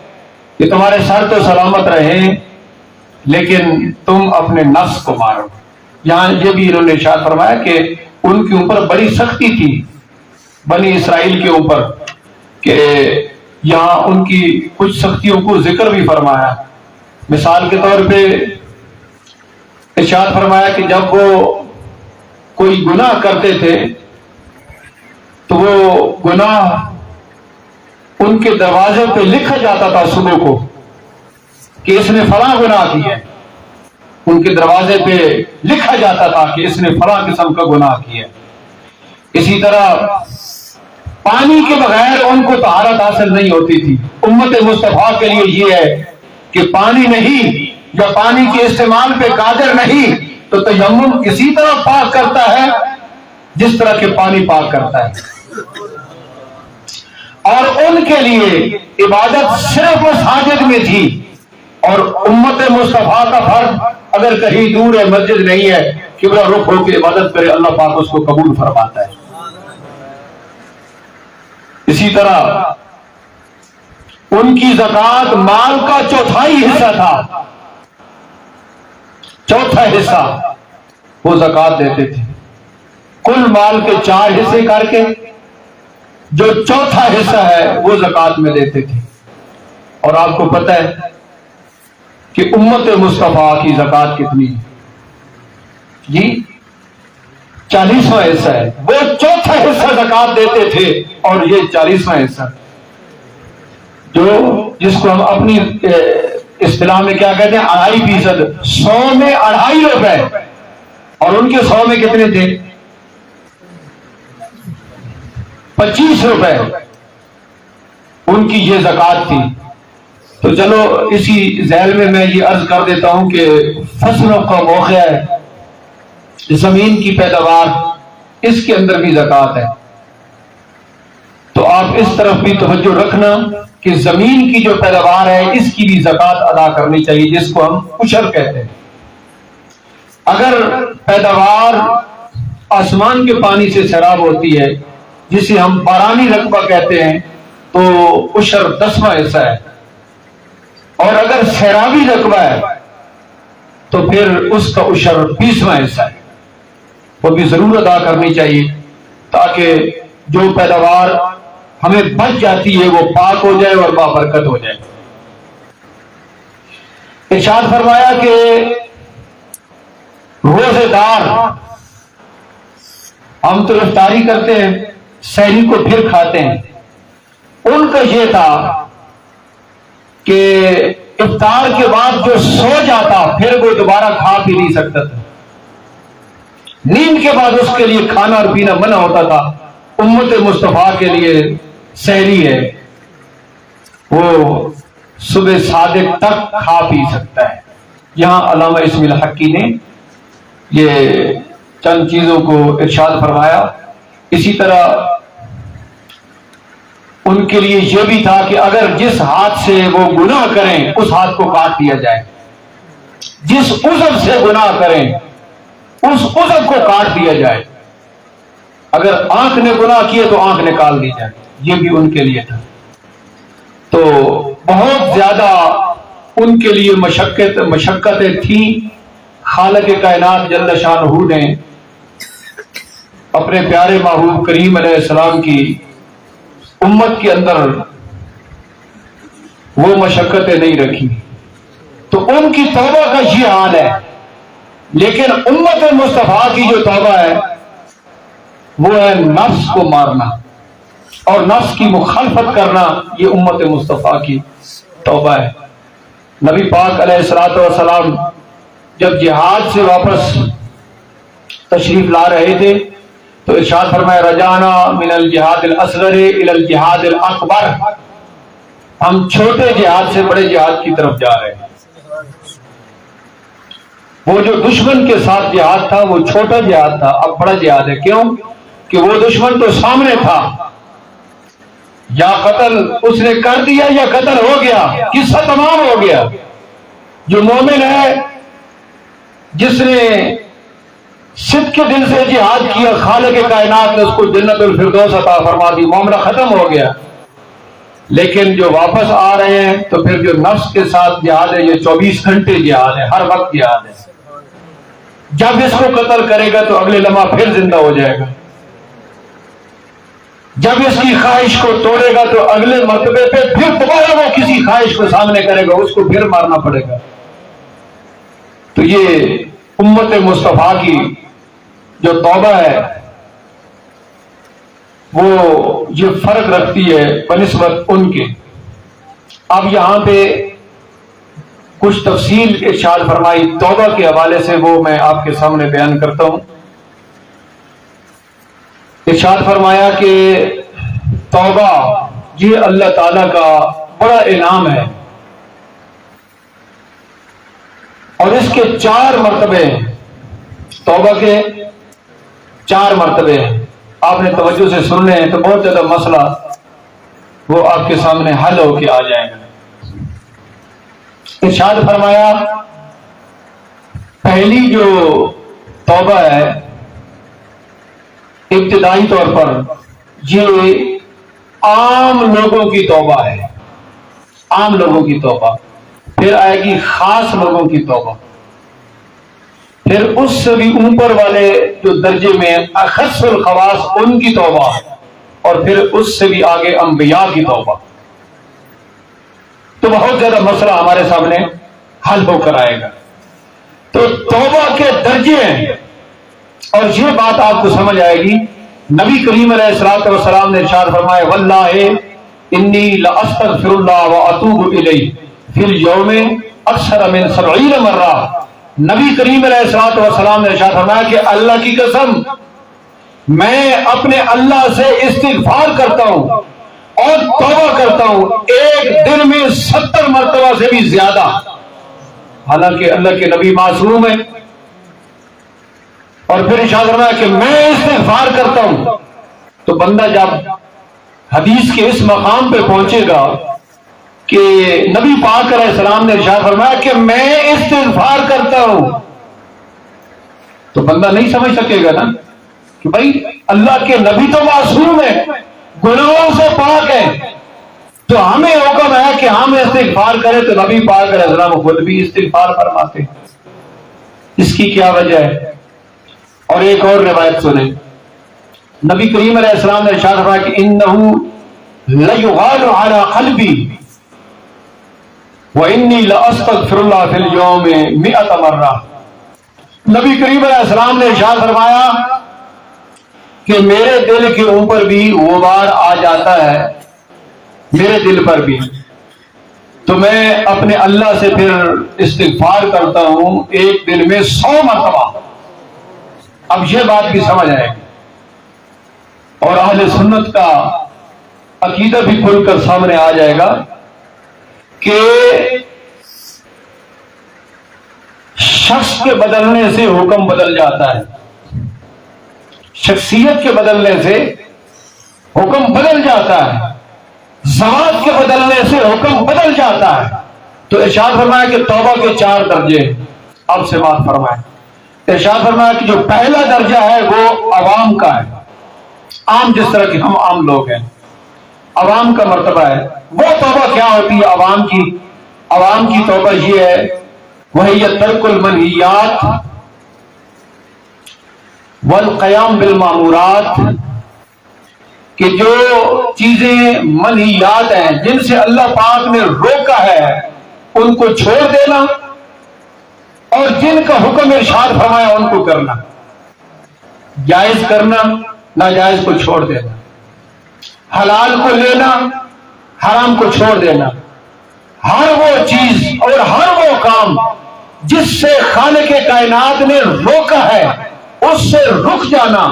کہ تمہارے سر تو سلامت رہیں لیکن تم اپنے نفس کو مارو۔ یہاں یہ بھی انہوں نے ارشاد فرمایا کہ ان کے اوپر بڑی سختی تھی بنی اسرائیل کے اوپر، کہ یہاں ان کی کچھ سختیوں کو ذکر بھی فرمایا۔ مثال کے طور پہ ارشاد فرمایا کہ جب وہ کوئی گناہ کرتے تھے تو وہ گناہ ان کے دروازے پہ لکھا جاتا تھا صبح کو کہ اس نے فلاں گناہ کیا ہے، ان کے دروازے پہ لکھا جاتا تھا کہ اس نے فلاں قسم کا گناہ کیا ہے۔ اسی طرح پانی کے بغیر ان کو طہارت حاصل نہیں ہوتی تھی۔ امت مصطفیٰ کے لیے یہ ہے کہ پانی نہیں یا پانی کے استعمال پہ قادر نہیں تو تیمم اسی طرح پاک کرتا ہے جس طرح کہ پانی پاک کرتا ہے، اور ان کے لیے عبادت صرف مساجد میں تھی، اور امت مصطفیٰ کا فرد اگر کہیں دور ہے، مسجد نہیں ہے، قبلہ رخ ہو کے عبادت کرے، اللہ پاک اس کو قبول فرماتا ہے۔ اسی طرح ان کی زکوٰۃ مال کا چوتھائی حصہ تھا، چوتھا حصہ وہ زکوٰۃ دیتے تھے، کل مال کے 4 حصے کر کے جو چوتھا حصہ ہے وہ زکوٰۃ میں دیتے تھے۔ اور آپ کو پتہ ہے کہ امت مصطفیٰ کی زکوٰۃ کتنی ہے؟ جی 40واں حصہ ہے، وہ چوتھا حصہ زکوٰۃ دیتے تھے اور یہ 40واں حصہ، جو جس کو ہم اپنی اصطلاح میں کیا کہتے ہیں 2.5%، 100 میں 2.5 روپے، اور ان کے 100 میں کتنے تھے؟ 25 روپے ان کی یہ زکوٰۃ تھی۔ تو چلو اسی ذیل میں میں یہ عرض کر دیتا ہوں کہ فصلوں کا موقع ہے، زمین کی پیداوار اس کے اندر بھی زکوٰۃ ہے. تو آپ اس طرف بھی توجہ رکھنا کہ زمین کی جو پیداوار ہے اس کی بھی زکوٰۃ ادا کرنی چاہیے، جس کو ہم عشر کہتے ہیں. اگر پیداوار آسمان کے پانی سے سیراب ہوتی ہے جسے ہم بارانی رقبہ کہتے ہیں تو عشر 10واں حصہ ہے، اور اگر سیرابی رقبہ ہے تو پھر اس کا عشر 20واں حصہ ہے. وہ بھی ضرور ادا کرنی چاہیے تاکہ جو پیداوار ہمیں بچ جاتی ہے وہ پاک ہو جائے اور بابرکت ہو جائے. ارشاد فرمایا کہ روزے دار، ہم تو افطاری کرتے ہیں، سحری کو پھر کھاتے ہیں، ان کا یہ تھا کہ افطار کے بعد جو سو جاتا پھر وہ دوبارہ کھا بھی نہیں سکتا تھا. نیند کے بعد اس کے لیے کھانا اور پینا منع ہوتا تھا. امت مصطفیٰ کے لیے سحری ہے، وہ صبح صادق تک کھا پی سکتا ہے. یہاں علامہ اسماعیل حقی نے یہ چند چیزوں کو ارشاد فرمایا. اسی طرح ان کے لیے یہ بھی تھا کہ اگر جس ہاتھ سے وہ گناہ کریں اس ہاتھ کو کاٹ دیا جائے، جس عذر سے گناہ کریں اس عذر کو کاٹ دیا جائے. اگر آنکھ نے گناہ کیے تو آنکھ نکال دی جائے. یہ بھی ان کے لیے تھا. تو بہت زیادہ ان کے لیے مشقتیں تھیں. خالق کائنات جل شانہ نے اپنے پیارے محبوب کریم علیہ السلام کی امت کے اندر وہ مشقتیں نہیں رکھی. تو ان کی توبہ کا یہ حال ہے. لیکن امت مصطفیٰ کی جو توبہ ہے وہ ہے نفس کو مارنا اور نفس کی مخالفت کرنا. یہ امت مصطفیٰ کی توبہ ہے. نبی پاک علیہ الصلوۃ والسلام جب جہاد سے واپس تشریف لا رہے تھے تو ارشاد فرمایا رجعنا من الجہاد الاصغر الی الجہاد الاکبر. ہم چھوٹے جہاد سے بڑے جہاد کی طرف جا رہے ہیں. وہ جو دشمن کے ساتھ جہاد تھا وہ چھوٹا جہاد تھا، اب بڑا جہاد ہے. کیوں؟ کہ وہ دشمن تو سامنے تھا، یا قتل اس نے کر دیا یا قتل ہو گیا، قصہ تمام ہو گیا. جو مومن ہے جس نے صدق کے دل سے جہاد کیا، خالق کائنات نے اس کو جنت الفردوس عطا فرما دی، معاملہ ختم ہو گیا. لیکن جو واپس آ رہے ہیں تو پھر جو نفس کے ساتھ جہاد ہے یہ 24 گھنٹے جہاد ہے، ہر وقت جہاد ہے. جب اس کو قتل کرے گا تو اگلے لمحہ پھر زندہ ہو جائے گا. جب اس کی خواہش کو توڑے گا تو اگلے مرتبے پہ پھر دوبارہ وہ کسی خواہش کو سامنے کرے گا، اس کو پھر مارنا پڑے گا. تو یہ امت مصطفیٰ کی جو توبہ ہے وہ یہ فرق رکھتی ہے بنسبت ان کے. اب یہاں پہ کچھ تفصیل ارشاد فرمائی توبہ کے حوالے سے، وہ میں آپ کے سامنے بیان کرتا ہوں. ارشاد فرمایا کہ توبہ یہ اللہ تعالی کا بڑا انعام ہے اور اس کے 4 مرتبے ہیں. توبہ کے 4 مرتبے ہیں. آپ نے توجہ سے سن لیں تو بہت زیادہ مسئلہ وہ آپ کے سامنے حل ہو کے آ جائے گا. ارشاد فرمایا پہلی جو توبہ ہے ابتدائی طور پر یہ عام لوگوں کی توبہ ہے، عام لوگوں کی توبہ. پھر آئے گی خاص لوگوں کی توبہ، پھر اس سے بھی اوپر والے جو درجے میں اخص الخواص ان کی توبہ، اور پھر اس سے بھی آگے انبیاء کی توبہ. تو بہت زیادہ مسئلہ ہمارے سامنے حل ہو کر آئے گا. تو توبہ کے درجے ہیں اور یہ بات آپ کو سمجھ آئے گی. نبی کریم علیہ الصلوۃ والسلام نے ارشاد فرمایا واللہ انی لاستغفر اللہ واتوب الیہ فی اليوم اکثر من 70 مرہ. نبی کریم علیہ الصلوۃ والسلام نے ارشاد فرمایا کہ اللہ کی قسم میں اپنے اللہ سے استغفار کرتا ہوں اور توبہ کرتا ہوں ایک دن میں 70 مرتبہ سے بھی زیادہ. حالانکہ اللہ کے نبی معصوم ہیں اور پھر ارشاد فرمایا کہ میں استغفار کرتا ہوں. تو بندہ جب حدیث کے اس مقام پہ پہنچے گا کہ نبی پاک علیہ السلام نے ارشاد فرمایا کہ میں استغفار کرتا ہوں، تو بندہ نہیں سمجھ سکے گا نا کہ بھائی اللہ کے نبی تو معصوم ہے، گناہوں سے پاک ہے، تو ہمیں حکم ہے کہ ہم استغفار کریں. تو نبی پاک علیہ السلام خود بھی استغفار فرماتے. اس کی کیا وجہ ہے؟ اور ایک اور روایت سنیں. نبی کریم علیہ السلام نے ارشاد فرمایا کہ انہ لیغال علی قلبی وانی لاستغفر اللہ فی اليوم 100 مرہ. نبی کریم علیہ السلام نے ارشاد فرمایا کہ میرے دل کے اوپر بھی غبار آ جاتا ہے، میرے دل پر بھی، تو میں اپنے اللہ سے پھر استغفار کرتا ہوں ایک دن میں 100 مرتبہ. اب یہ بات بھی سمجھ آئے گی اور اہل سنت کا عقیدہ بھی کھل کر سامنے آ جائے گا کہ شخص کے بدلنے سے حکم بدل جاتا ہے، شخصیت کے بدلنے سے حکم بدل جاتا ہے، ذات کے بدلنے سے حکم بدل جاتا ہے. تو ارشاد فرمایا کہ توبہ کے 4 درجے اب سے بات فرمائے. ارشاد فرمایا کہ جو پہلا درجہ ہے وہ عوام کا ہے، عام جس طرح کہ ہم عام لوگ ہیں، عوام کا مرتبہ ہے. وہ توبہ کیا ہوتی ہے عوام کی؟ عوام کی توبہ یہ ہے وہی ترک المنہیات والقیام بالمامورات، کہ جو چیزیں منہیات ہیں جن سے اللہ پاک نے روکا ہے ان کو چھوڑ دینا، اور جن کا حکم ارشاد فرمایا ان کو کرنا، جائز کرنا، ناجائز کو چھوڑ دینا، حلال کو لینا، حرام کو چھوڑ دینا. ہر وہ چیز اور ہر وہ کام جس سے خالق کائنات نے روکا ہے اس سے رک جانا،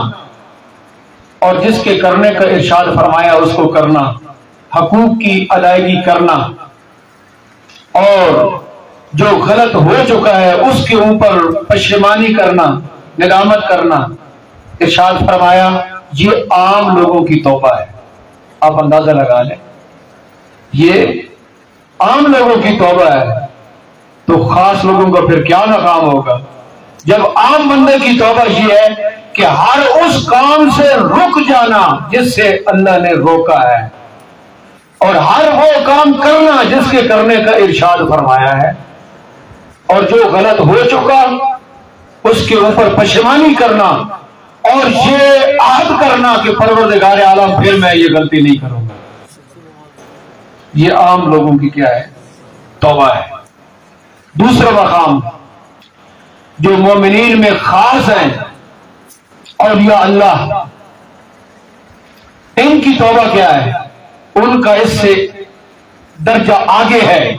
اور جس کے کرنے کا ارشاد فرمایا اس کو کرنا، حقوق کی ادائیگی کرنا، اور جو غلط ہو چکا ہے اس کے اوپر پشیمانی کرنا، ندامت کرنا. ارشاد فرمایا یہ عام لوگوں کی توبہ ہے. آپ اندازہ لگا لیں یہ عام لوگوں کی توبہ ہے، تو خاص لوگوں کا پھر کیا ناکام ہوگا؟ جب عام بندے کی توبہ یہ ہے کہ ہر اس کام سے رک جانا جس سے اللہ نے روکا ہے، اور ہر وہ کام کرنا جس کے کرنے کا ارشاد فرمایا ہے، اور جو غلط ہو چکا اس کے اوپر پشیمانی کرنا، اور یہ عہد کرنا کہ پروردگار عالم پھر میں یہ غلطی نہیں کروں گا. یہ عام لوگوں کی کیا ہے؟ توبہ ہے. دوسرا مقام جو مومنین میں خاص ہیں، اولیاء اللہ، ان کی توبہ کیا ہے؟ ان کا اس سے درجہ آگے ہے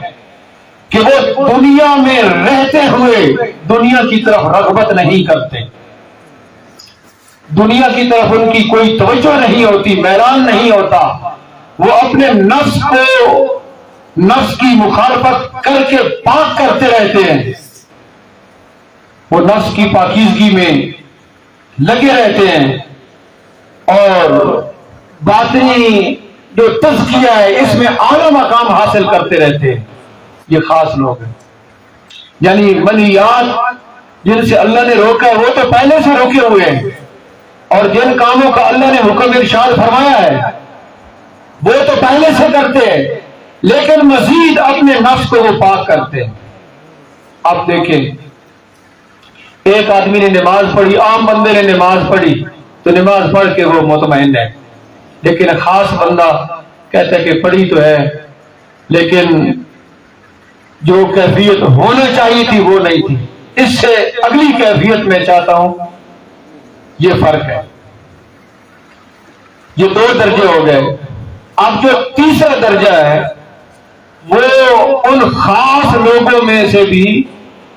کہ وہ دنیا میں رہتے ہوئے دنیا کی طرف رغبت نہیں کرتے، دنیا کی طرف ان کی کوئی توجہ نہیں ہوتی، میلان نہیں ہوتا. وہ اپنے نفس کو، نفس کی مخالفت کر کے پاک کرتے رہتے ہیں، وہ نفس کی پاکیزگی میں لگے رہتے ہیں، اور باطنی جو تزکیہ ہے اس میں اعلیٰ مقام حاصل کرتے رہتے ہیں. یہ خاص لوگ ہیں. یعنی منہیات جن سے اللہ نے روکا ہے وہ تو پہلے سے روکے ہوئے ہیں، اور جن کاموں کا اللہ نے حکم ارشاد فرمایا ہے وہ تو پہلے سے کرتے ہیں، لیکن مزید اپنے نفس کو وہ پاک کرتے ہیں. اب دیکھیں ایک آدمی نے نماز پڑھی، عام بندے نے نماز پڑھی تو نماز پڑھ کے وہ مطمئن ہے، لیکن خاص بندہ کہتا ہے کہ پڑھی تو ہے لیکن جو کیفیت ہونا چاہیے تھی وہ نہیں تھی. اس سے اگلی کیفیت میں چاہتا ہوں، یہ فرق ہے. یہ 2 درجے ہو گئے. اب جو تیسرا درجہ ہے وہ ان خاص لوگوں میں سے بھی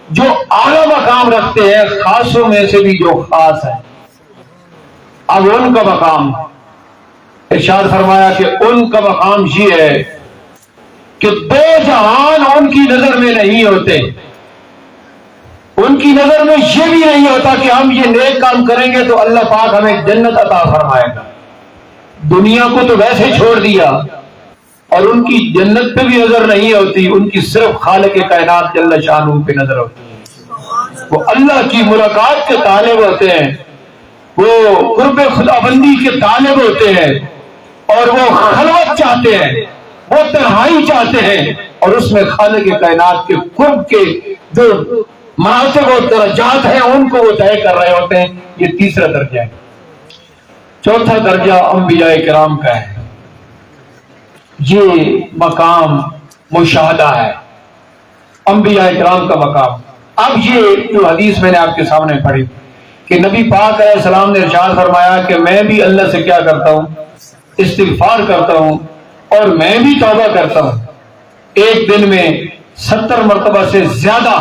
جو اعلیٰ مقام رکھتے ہیں، خاصوں میں سے بھی جو خاص ہے. اب ان کا مقام ارشاد فرمایا کہ ان کا مقام یہ ہے کہ 2 جہان ان کی نظر میں نہیں ہوتے. ان کی نظر میں یہ بھی نہیں ہوتا کہ ہم یہ نیک کام کریں گے تو اللہ پاک ہمیں جنت عطا فرمائے گا. دنیا کو تو ویسے چھوڑ دیا اور ان کی جنت پہ بھی نظر نہیں ہوتی، ان کی صرف خالق کائنات جل شانہ پہ نظر ہوتی ہے. وہ اللہ کی ملاقات کے طالب ہوتے ہیں، وہ قرب خدا بندی کے طالب ہوتے ہیں، اور وہ خلوت چاہتے ہیں، وہ تنہائی چاہتے ہیں، اور اس میں خالق کائنات کے قرب کے جو مراتب و درجات ہیں ان کو وہ طے کر رہے ہوتے ہیں. یہ تیسرا درجہ ہے. چوتھا درجہ انبیاء کرام کا ہے. یہ مقام مشاہدہ ہے، انبیاء کرام کا مقام. اب یہ جو حدیث میں نے آپ کے سامنے پڑھی کہ نبی پاک علیہ السلام نے ارشاد فرمایا کہ میں بھی اللہ سے کیا کرتا ہوں؟ استغفار کرتا ہوں، اور میں بھی توبہ کرتا ہوں. ایک دن میں 70 مرتبہ سے زیادہ،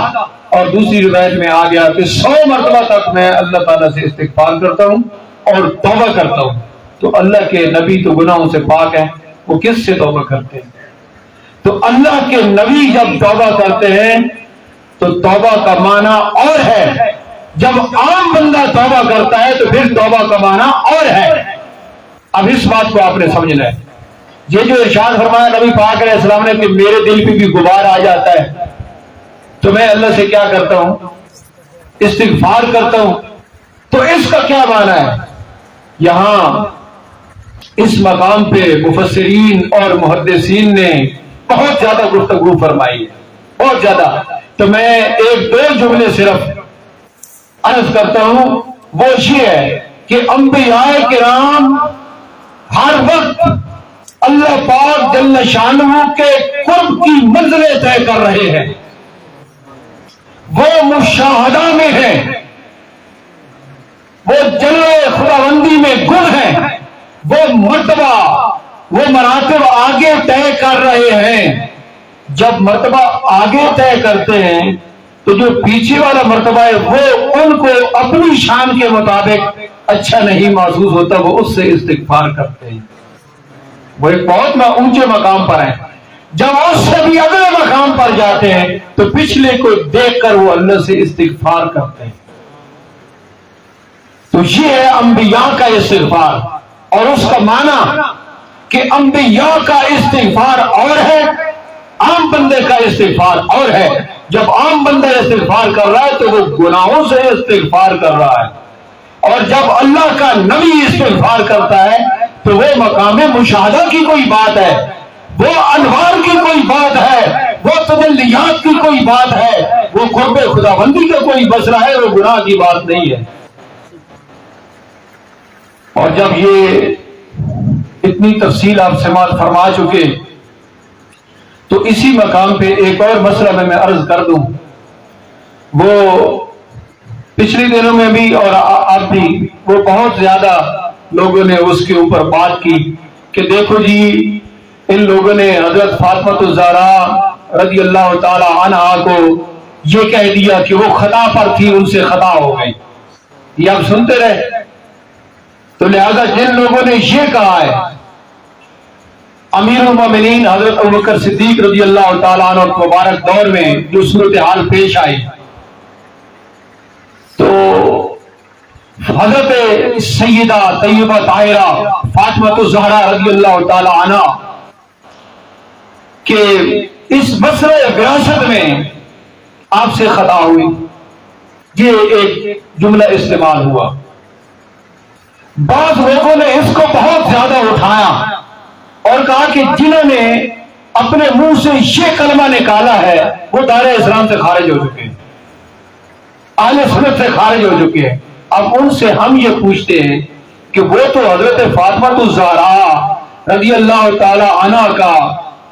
اور دوسری روایت میں آ گیا کہ 100 مرتبہ تک میں اللہ تعالیٰ سے استغفار کرتا ہوں اور توبہ کرتا ہوں. تو اللہ کے نبی تو گناہوں سے پاک ہیں، وہ کس سے توبہ کرتے ہیں؟ تو اللہ کے نبی جب توبہ کرتے ہیں تو توبہ کا معنی اور ہے. جب عام بندہ توبہ کرتا ہے تو پھر توبہ کا معنی اور ہے. اب اس بات کو آپ نے سمجھنا ہے. یہ جو ارشاد فرمایا نبی پاک علیہ السلام نے کہ میرے دل پہ بھی غبار آ جاتا ہے تو میں اللہ سے کیا کرتا ہوں؟ استغفار کرتا ہوں. تو اس کا کیا معنی ہے؟ یہاں اس مقام پہ مفسرین اور محدثین نے بہت زیادہ گفتگو فرمائی ہے، بہت زیادہ. تو میں ایک دو جملے صرف عرض کرتا ہوں. وہ یہ ہے کہ انبیاء کرام ہر وقت اللہ پاک جل شانہ کے قرب کی منزلیں طے کر رہے ہیں. وہ مشاہدہ میں ہیں، وہ جلوہ خداوندی میں گم ہیں، وہ مرتبہ، وہ مراتب آگے طے کر رہے ہیں. جب مرتبہ آگے طے کرتے ہیں تو جو پیچھے والا مرتبہ ہے وہ ان کو اپنی شان کے مطابق اچھا نہیں محسوس ہوتا، وہ اس سے استغفار کرتے ہیں. وہ ایک بہت اونچے مقام پر ہیں. جب اس سے بھی اگلے مقام پر جاتے ہیں تو پچھلے کو دیکھ کر وہ اللہ سے استغفار کرتے ہیں. تو یہ ہے انبیاء کا استغفار. اور اس کا معنی کہ انبیاء کا استغفار اور ہے، عام بندے کا استغفار اور ہے. جب عام بندہ استغفار کر رہا ہے تو وہ گناہوں سے استغفار کر رہا ہے، اور جب اللہ کا نبی استغفار کرتا ہے تو وہ مقام مشاہدہ کی کوئی بات ہے، وہ انوار کی کوئی بات ہے، وہ تجلیات کی کوئی بات ہے، وہ قرب خداوندی کا کوئی مسئلہ ہے، وہ گناہ کی بات نہیں ہے. اور جب یہ اتنی تفصیل آپ سماعت فرما چکے تو اسی مقام پہ ایک اور مسئلہ میں عرض کر دوں. وہ پچھلے دنوں میں بھی اور اب بھی وہ بہت زیادہ لوگوں نے اس کے اوپر بات کی کہ دیکھو جی ان لوگوں نے حضرت فاطمہ الزہرا رضی اللہ تعالی عنہا کو یہ کہہ دیا کہ وہ خطا پر تھی، ان سے خطا ہو گئی. یہ آپ سنتے رہے. تو لہذا جن لوگوں نے یہ کہا ہے، امیر المومنین حضرت ابوبکر صدیق رضی اللہ تعالیٰ عنہ مبارک دور میں جو صورتحال پیش آئی تو حضرت سیدہ طیبہ طاہرہ فاطمہ الزہرا رضی اللہ تعالیٰ عنہ کہ اس مسئلہ وراثت میں آپ سے خطا ہوئی، یہ ایک جملہ استعمال ہوا. بعض لوگوں نے اس کو بہت زیادہ اٹھایا اور کہا کہ جنہوں نے اپنے منہ سے یہ کلمہ نکالا ہے وہ دائرہ اسلام سے خارج ہو چکے ہیں، اہل سنت سے خارج ہو چکے ہیں. اب ان سے ہم یہ پوچھتے ہیں کہ وہ تو حضرت فاطمہ الزہرا رضی اللہ تعالی عنہ کا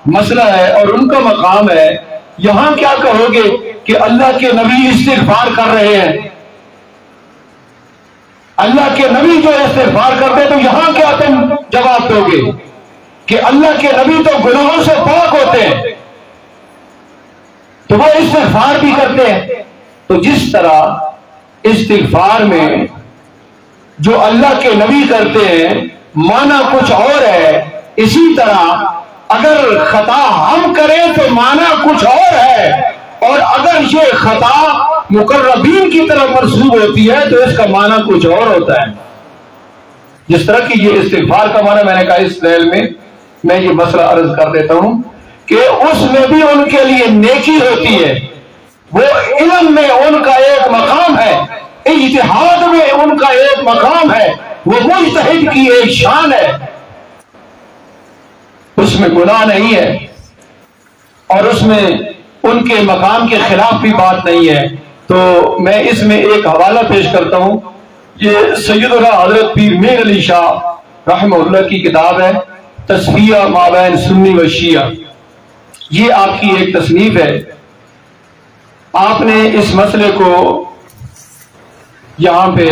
مسئلہ ہے اور ان کا مقام ہے، یہاں کیا کہو گے کہ اللہ کے نبی استغفار کر رہے ہیں؟ اللہ کے نبی جو استغفار کرتے تو یہاں کیا تم جواب دو گے کہ اللہ کے نبی تو گناہوں سے پاک ہوتے ہیں تو وہ استغفار بھی کرتے ہیں. تو جس طرح استغفار میں جو اللہ کے نبی کرتے ہیں معنی کچھ اور ہے، اسی طرح اگر خطا ہم کریں تو معنی کچھ اور ہے، اور اگر یہ خطا مقربین کی طرف منسوب ہوتی ہے تو اس کا معنی کچھ اور ہوتا ہے. جس طرح کی یہ استغفار کا معنی میں نے کہا اس ذیل میں یہ مسئلہ عرض کر دیتا ہوں کہ اس میں بھی ان کے لیے نیکی ہوتی ہے. وہ علم میں ان کا ایک مقام ہے, اجتہاد میں ان کا ایک مقام ہے, وہ مجتہد کی ایک شان ہے, اس میں گناہ نہیں ہے اور اس میں ان کے مقام کے خلاف بھی بات نہیں ہے. تو میں اس میں ایک حوالہ پیش کرتا ہوں. یہ سیدنا حضرت پیر میر علی شاہ رحمہ اللہ کی کتاب ہے تصفیہ مابین سنی و شیعہ. یہ آپ کی ایک تصنیف ہے. آپ نے اس مسئلے کو یہاں پہ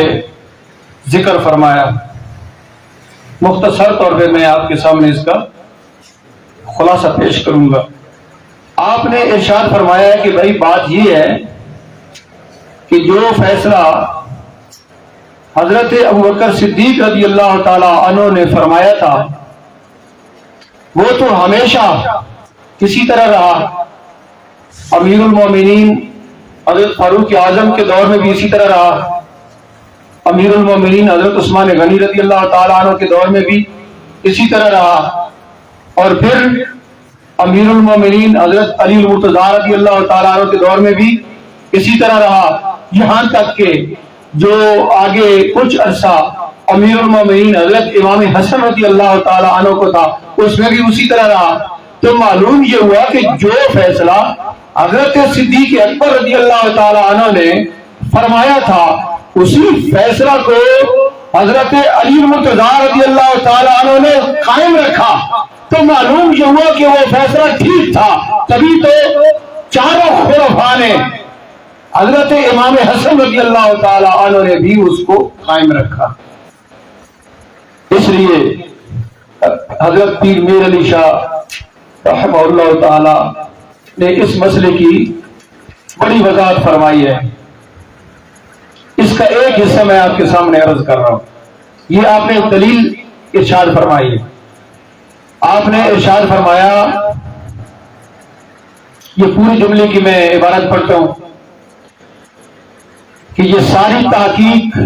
ذکر فرمایا. مختصر طور پہ میں آپ کے سامنے اس کا خلاصہ پیش کروں گا. آپ نے ارشاد فرمایا کہ بھائی بات یہ ہے کہ جو فیصلہ حضرت ابوبکر صدیق رضی اللہ تعالی عنہ نے فرمایا تھا وہ تو ہمیشہ اسی طرح رہا. امیر المومنین حضرت فاروق اعظم کے دور میں بھی اسی طرح رہا. امیر المومنین حضرت عثمان غنی رضی اللہ تعالی عنہ کے دور میں بھی اسی طرح رہا. اور پھر امیر المومنین حضرت علی المرتضیٰ رضی اللہ تعالیٰ عنہ کے دور میں بھی اسی طرح رہا. یہاں تک کہ جو آگے کچھ عرصہ امیر المومنین حضرت امام حسن رضی اللہ تعالیٰ عنہ کو تھا اس میں بھی اسی طرح رہا. تو معلوم یہ ہوا کہ جو فیصلہ حضرت صدیق اکبر رضی اللہ تعالیٰ عنہ نے فرمایا تھا اسی فیصلہ کو حضرت علی المرتضیٰ رضی اللہ تعالیٰ عنہ نے قائم رکھا. تو معلوم یہ ہوا کہ وہ فیصلہ ٹھیک تھا. تبھی تو چاروں خلفاء نے حضرت امام حسن رضی اللہ تعالی عنہ نے بھی اس کو قائم رکھا. اس لیے حضرت پیر میر علی شاہ رحمہ اللہ تعالی نے اس مسئلے کی بڑی وضاحت فرمائی ہے. اس کا ایک حصہ میں آپ کے سامنے عرض کر رہا ہوں. یہ آپ نے دلیل ارشاد فرمائی ہے. آپ نے ارشاد فرمایا, یہ پوری جملے کی میں عبارت پڑھتا ہوں کہ یہ ساری تحقیق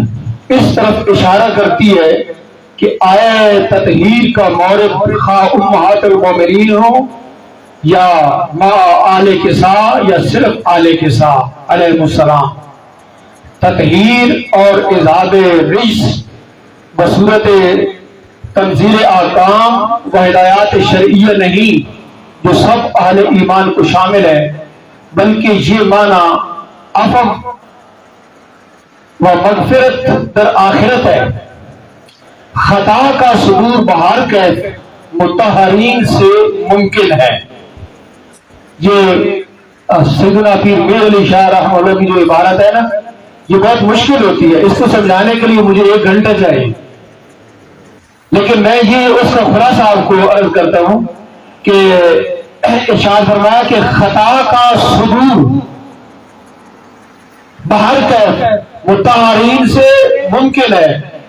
اس طرف اشارہ کرتی ہے کہ آئے تطہیر کا مورد خواہ امہات المومنین ہو یا ما آل کساء یا صرف آل کساء علیہ السلام, تطہیر اور اذہاب رجس بصورت تنزیل احکام و ہدایات شرعیہ نہیں جو سب اہل ایمان کو شامل ہے, بلکہ یہ معنی عفو و مغفرت در آخرت ہے. خطا کا صدور بہر کیف مطہرین سے ممکن ہے. یہ سیدنا پیر میر علی شاہ رحمہ اللہ کی جو عبارت ہے نا, یہ بہت مشکل ہوتی ہے. اس کو سمجھانے کے لیے مجھے 1 گھنٹہ چاہیے, لیکن میں یہ اس کا خلاصہ آپ کو عرض کرتا ہوں کہ ارشاد فرمایا کہ خطا کا صدور بہر کیف مطہرین سے ممکن ہے.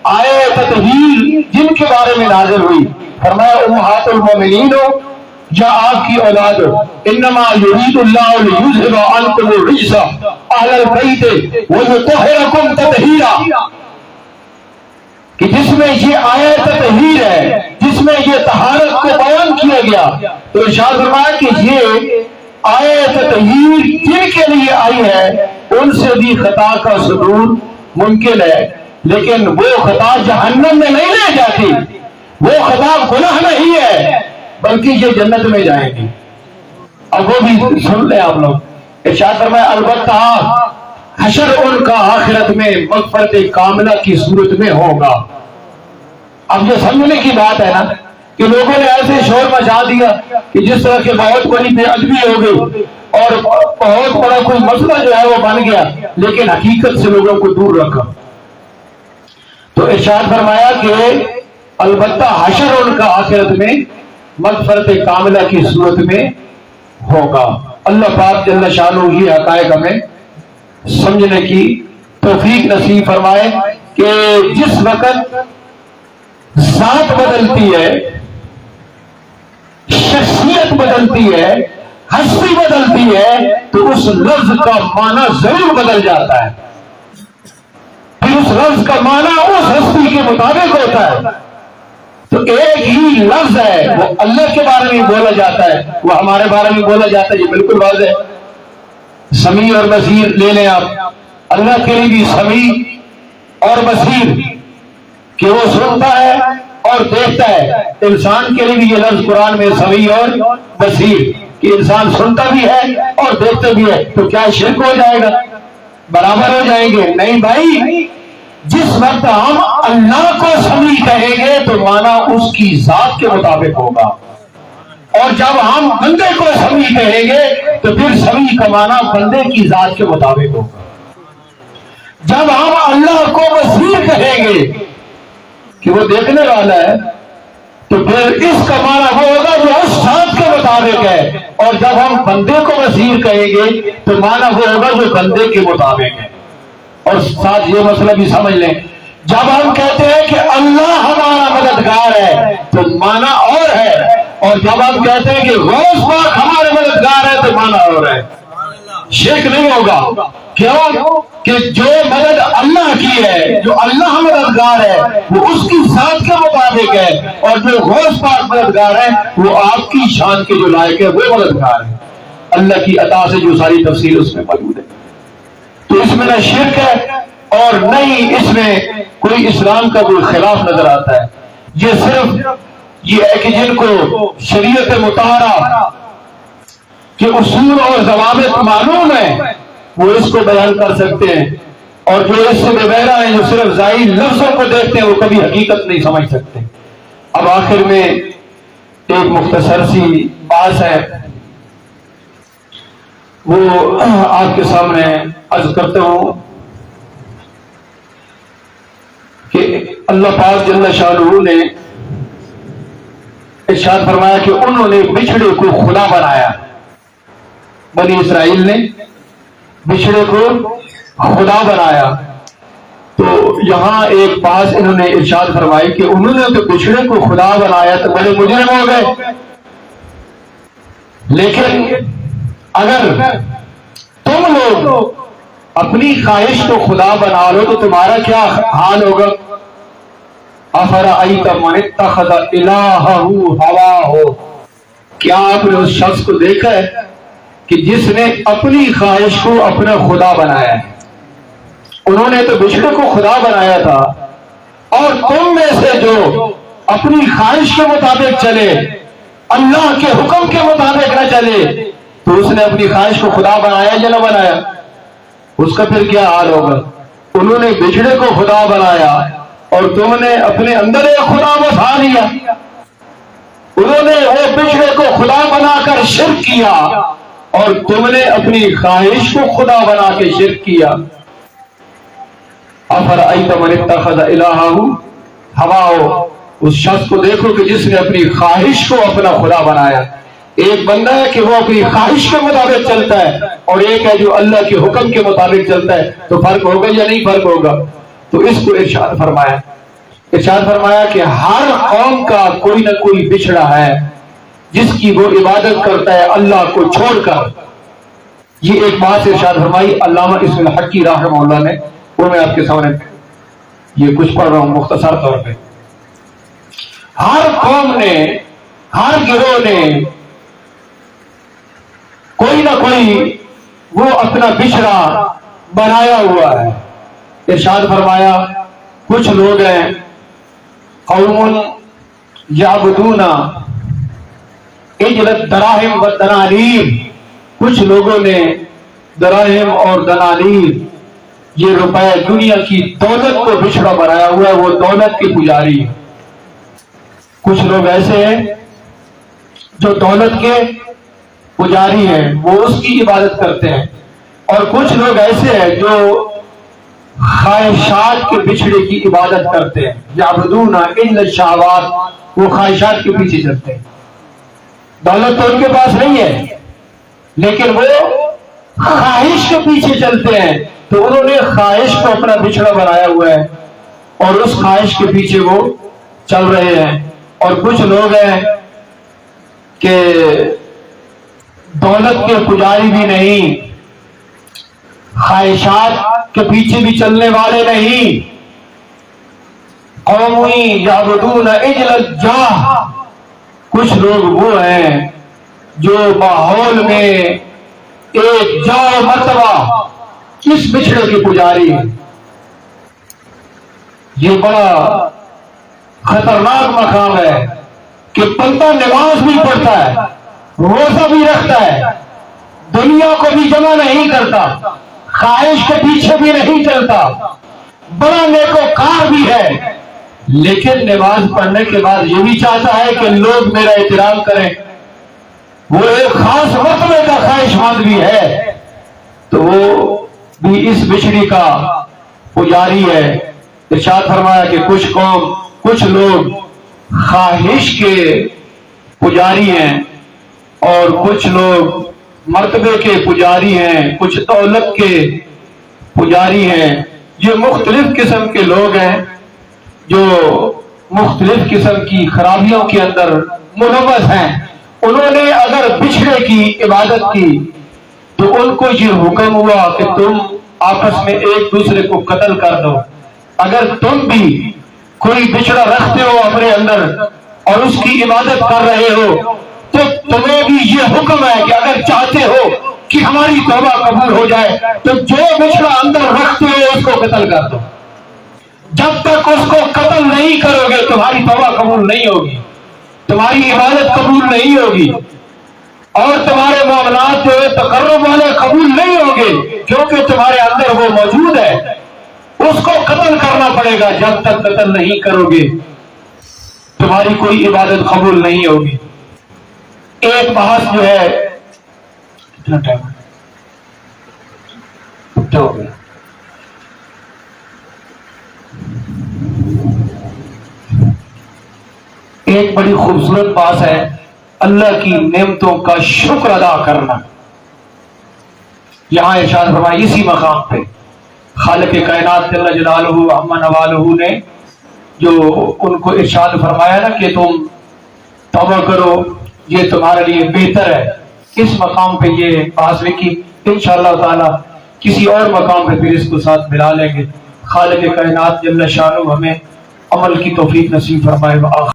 آئے تطہیر جن کے بارے میں نازل ہوئی, فرمایا امہات المومنین ہو یا آپ کی اولاد ہو, انما یرید اللہ لیذھب عنکم الرجس اہل البیت ویطہرکم تطہیرا, کہ جس میں یہ آیت تطہیر ہے, جس میں یہ طہارت کو بیان کیا گیا. تو ارشاد فرمایا کہ یہ آیت تطہیر جن کے لیے آئی ہے ان سے بھی خطا کا صدور ممکن ہے, لیکن وہ خطا جہنم میں نہیں لے جاتی, وہ خطا گناہ نہیں ہے بلکہ یہ جنت میں جائیں گی. اب وہ بھی سن لیں آپ لوگ. ارشاد فرمایا البتہ حشر ان کا آخرت میں مغفرت کاملہ کی صورت میں ہوگا. اب یہ سمجھنے کی بات ہے نا کہ لوگوں نے ایسے شور مچا دیا کہ جس طرح کے بہت بڑی بے ادبی ہو گئی اور بہت بڑا کوئی مسئلہ جو ہے وہ بن گیا, لیکن حقیقت سے لوگوں کو دور رکھا. تو ارشاد فرمایا کہ البتہ حشر ان کا آخرت میں مغفرت کاملہ کی صورت میں ہوگا. اللہ پاک جل شانہ یہ حقائق ہمیں سمجھنے کی توفیق نصیب فرمائے کہ جس وقت ذات بدلتی ہے, شخصیت بدلتی ہے, ہستی بدلتی ہے تو اس لفظ کا معنی ضرور بدل جاتا ہے، پھر اس لفظ کا معنی اس ہستی کے مطابق ہوتا ہے۔ تو ایک ہی لفظ ہے، وہ اللہ کے بارے میں بولا جاتا ہے، وہ ہمارے بارے میں بولا جاتا ہے، یہ بالکل واضح ہے۔ سمیع اور بصیر لے لیں آپ، اللہ کے لیے بھی سمیع اور بصیر کہ وہ سنتا ہے اور دیکھتا ہے، انسان کے لیے بھی یہ لفظ قرآن میں سمیع اور بصیر کہ انسان سنتا بھی ہے اور دیکھتا بھی ہے، تو کیا شرک ہو جائے گا؟ برابر ہو جائیں گے؟ نہیں بھائی، جس وقت ہم اللہ کو سمیع کہیں گے تو معنی اس کی ذات کے مطابق ہوگا، اور جب ہم بندے کو سمیع کہیں گے تو پھر سمیع کا معنی بندے کی ذات کے مطابق ہوگا۔ جب ہم اللہ کو بصیر کہیں گے کہ وہ دیکھنے والا ہے تو پھر اس کا معنی وہ ہوگا جو اس ذات کے مطابق ہے، اور جب ہم بندے کو بصیر کہیں گے تو معنی وہ ہوگا جو بندے کے مطابق ہے۔ اور ساتھ یہ مسئلہ بھی سمجھ لیں، جب ہم کہتے ہیں کہ اللہ ہمارا مددگار ہے تو معنی اور ہے، اور جب ہم کہتے ہیں کہ غوث پاک ہمارے مددگار ہے تو معنی اور ہے۔ شرک نہیں ہوگا، کیوں کہ جو مدد اللہ کی ہے، جو اللہ مددگار ہے وہ اس کی ذات کے مطابق ہے، اور جو غوث پاک مددگار ہے وہ آپ کی شان کے جو لائق ہے وہ مددگار ہے، اللہ کی عطا سے جو ساری تفصیل اس میں موجود ہے۔ تو اس میں نہ شرک ہے اور نہ ہی اس میں کوئی اسلام کا کوئی خلاف نظر آتا ہے۔ یہ صرف یہ ہے کہ جن کو شریعت مطہرہ کہ اصول اور ضوابط معلوم ہے وہ اس کو بیان کر سکتے ہیں، اور جو اس سے بے بہرا ہیں، جو صرف ظاہری لفظوں کو دیکھتے ہیں، وہ کبھی حقیقت نہیں سمجھ سکتے۔ اب آخر میں ایک مختصر سی بات ہے، وہ آپ کے سامنے عرض کرتا ہوں کہ اللہ پاک جل شانہ نے ارشاد فرمایا کہ انہوں نے بچھڑے کو خدا بنایا، بنی اسرائیل نے بچھڑے کو خدا بنایا۔ تو یہاں ایک بات انہوں نے ارشاد فرمائی کہ انہوں نے تو بچھڑے کو خدا بنایا تو بڑے مجرم ہو گئے، لیکن اگر تم لوگ اپنی خواہش کو خدا بنا لو تو تمہارا کیا حال ہوگا؟ افرأیت من اتخذ الہہ ہواہ، کیا آپ نے اس شخص کو دیکھا ہے کہ جس نے اپنی خواہش کو اپنا خدا بنایا ہے؟ انہوں نے تو بچھڑے کو خدا بنایا تھا، اور تم میں سے جو اپنی خواہش کے مطابق چلے، اللہ کے حکم کے مطابق نہ چلے، تو اس نے اپنی خواہش کو خدا بنایا یا نہ بنایا؟ اس کا پھر کیا حال ہوگا؟ انہوں نے بچھڑے کو خدا بنایا اور تم نے اپنے اندر ایک خدا بسا لیا۔ انہوں نے وہ بچھڑے کو خدا بنا کر شرک کیا اور تم نے اپنی خواہش کو خدا بنا کے شرک کیا۔ افرأیت من اتخذ الہہ ہواہ، اس شخص کو دیکھو کہ جس نے اپنی خواہش کو اپنا خدا بنایا۔ ایک بندہ ہے کہ وہ اپنی خواہش کے مطابق چلتا ہے، اور ایک ہے جو اللہ کے حکم کے مطابق چلتا ہے، تو فرق ہوگا یا نہیں فرق ہوگا؟ تو اس کو ارشاد فرمایا کہ ہر قوم کا کوئی نہ کوئی بچھڑا ہے جس کی وہ عبادت کرتا ہے اللہ کو چھوڑ کر۔ یہ ایک بات ارشاد فرمائی علامہ اسم الحقی رحمہ اللہ نے، وہ میں آپ کے سامنے یہ کچھ پڑھ رہا ہوں مختصر طور پہ۔ ہر قوم نے، ہر گروہ نے کوئی نہ کوئی وہ اپنا بچھڑا بنایا ہوا ہے۔ ارشاد فرمایا کچھ لوگ ہیں قوم یعبدون اجل الدراہم والدنانیر، کچھ لوگوں نے دراہم اور دنانیر، یہ روپے دنیا کی دولت کو بچھڑا بنایا ہوا ہے، وہ دولت کے پجاری۔ کچھ لوگ ایسے ہیں جو دولت کے پجاری ہیں، وہ اس کی عبادت کرتے ہیں، اور کچھ لوگ ایسے ہیں جو خواہشات کے بچھڑے کی عبادت کرتے ہیں۔ یعبدون الا الشہوات، وہ خواہشات کے پیچھے چلتے ہیں۔ دولت تو ان کے پاس نہیں ہے لیکن وہ خواہش کے پیچھے چلتے ہیں، تو انہوں نے خواہش کو اپنا بچھڑا بنایا ہوا ہے اور اس خواہش کے پیچھے وہ چل رہے ہیں۔ اور کچھ لوگ ہیں کہ دولت کے پجاری بھی نہیں، خواہشات کے پیچھے بھی چلنے والے نہیں۔ قومی یعبدون اجل الجاہ، کچھ لوگ وہ ہیں جو ماحول میں ایک جا مرتبہ اس بچھڑے کے پجاری ہیں۔ یہ بڑا خطرناک مقام ہے کہ بندہ نماز بھی پڑھتا ہے، روزہ بھی رکھتا ہے، دنیا کو بھی جمع نہیں کرتا، خواہش کے پیچھے بھی نہیں چلتا، بڑا نیکوکار بھی ہے، لیکن نماز پڑھنے کے بعد یہ بھی چاہتا ہے کہ لوگ میرا احترام کریں، وہ ایک خاص مرتبے کا خواہش مند بھی ہے، تو وہ بھی اس بچھڑی کا پجاری ہے۔ ارشاد فرمایا کہ کچھ لوگ خواہش کے پجاری ہیں اور کچھ لوگ مرتبے کے پجاری ہیں، کچھ دولت کے پجاری ہیں۔ یہ مختلف قسم کے لوگ ہیں جو مختلف قسم کی خرابیوں کے اندر ملوث ہیں۔ انہوں نے اگر بچھڑے کی عبادت کی تو ان کو یہ حکم ہوا کہ تم آپس میں ایک دوسرے کو قتل کر دو۔ اگر تم بھی کوئی بچڑا رکھتے ہو اپنے اندر اور اس کی عبادت کر رہے ہو تو تمہیں بھی یہ حکم ہے کہ اگر چاہتے ہو کہ ہماری توبہ قبول ہو جائے تو جو بچڑا اندر رکھتے ہو اس کو قتل کر دو۔ جب تک اس کو قتل نہیں کرو گے تمہاری توبہ قبول نہیں ہوگی، تمہاری عبادت قبول نہیں ہوگی، اور تمہارے معاملات جو تقرب والے قبول نہیں ہوں گے، کیونکہ تمہارے اندر وہ موجود ہے۔ اس کو قتل کرنا پڑے گا، جب تک قتل نہیں کرو گے تمہاری کوئی عبادت قبول نہیں ہوگی۔ ایک بحث جو ہے کتنا ٹائم ہو گیا، ایک بڑی خوبصورت بات ہے اللہ کی نعمتوں کا شکر ادا کرنا۔ یہاں ارشاد فرمایا اسی مقام پہ خالق کائنات جل جلالہ عم نوالہ نے جو ان کو ارشاد فرمایا نا کہ تم توبہ کرو یہ تمہارے لیے بہتر ہے، اس مقام پہ یہ بات لکھی۔ انشاءاللہ تعالی کسی اور مقام پہ پھر اس کو ساتھ ملا لیں گے۔ خالق کائنات جل شانہ ہمیں عمل کی توفیق نصیب فرمائے۔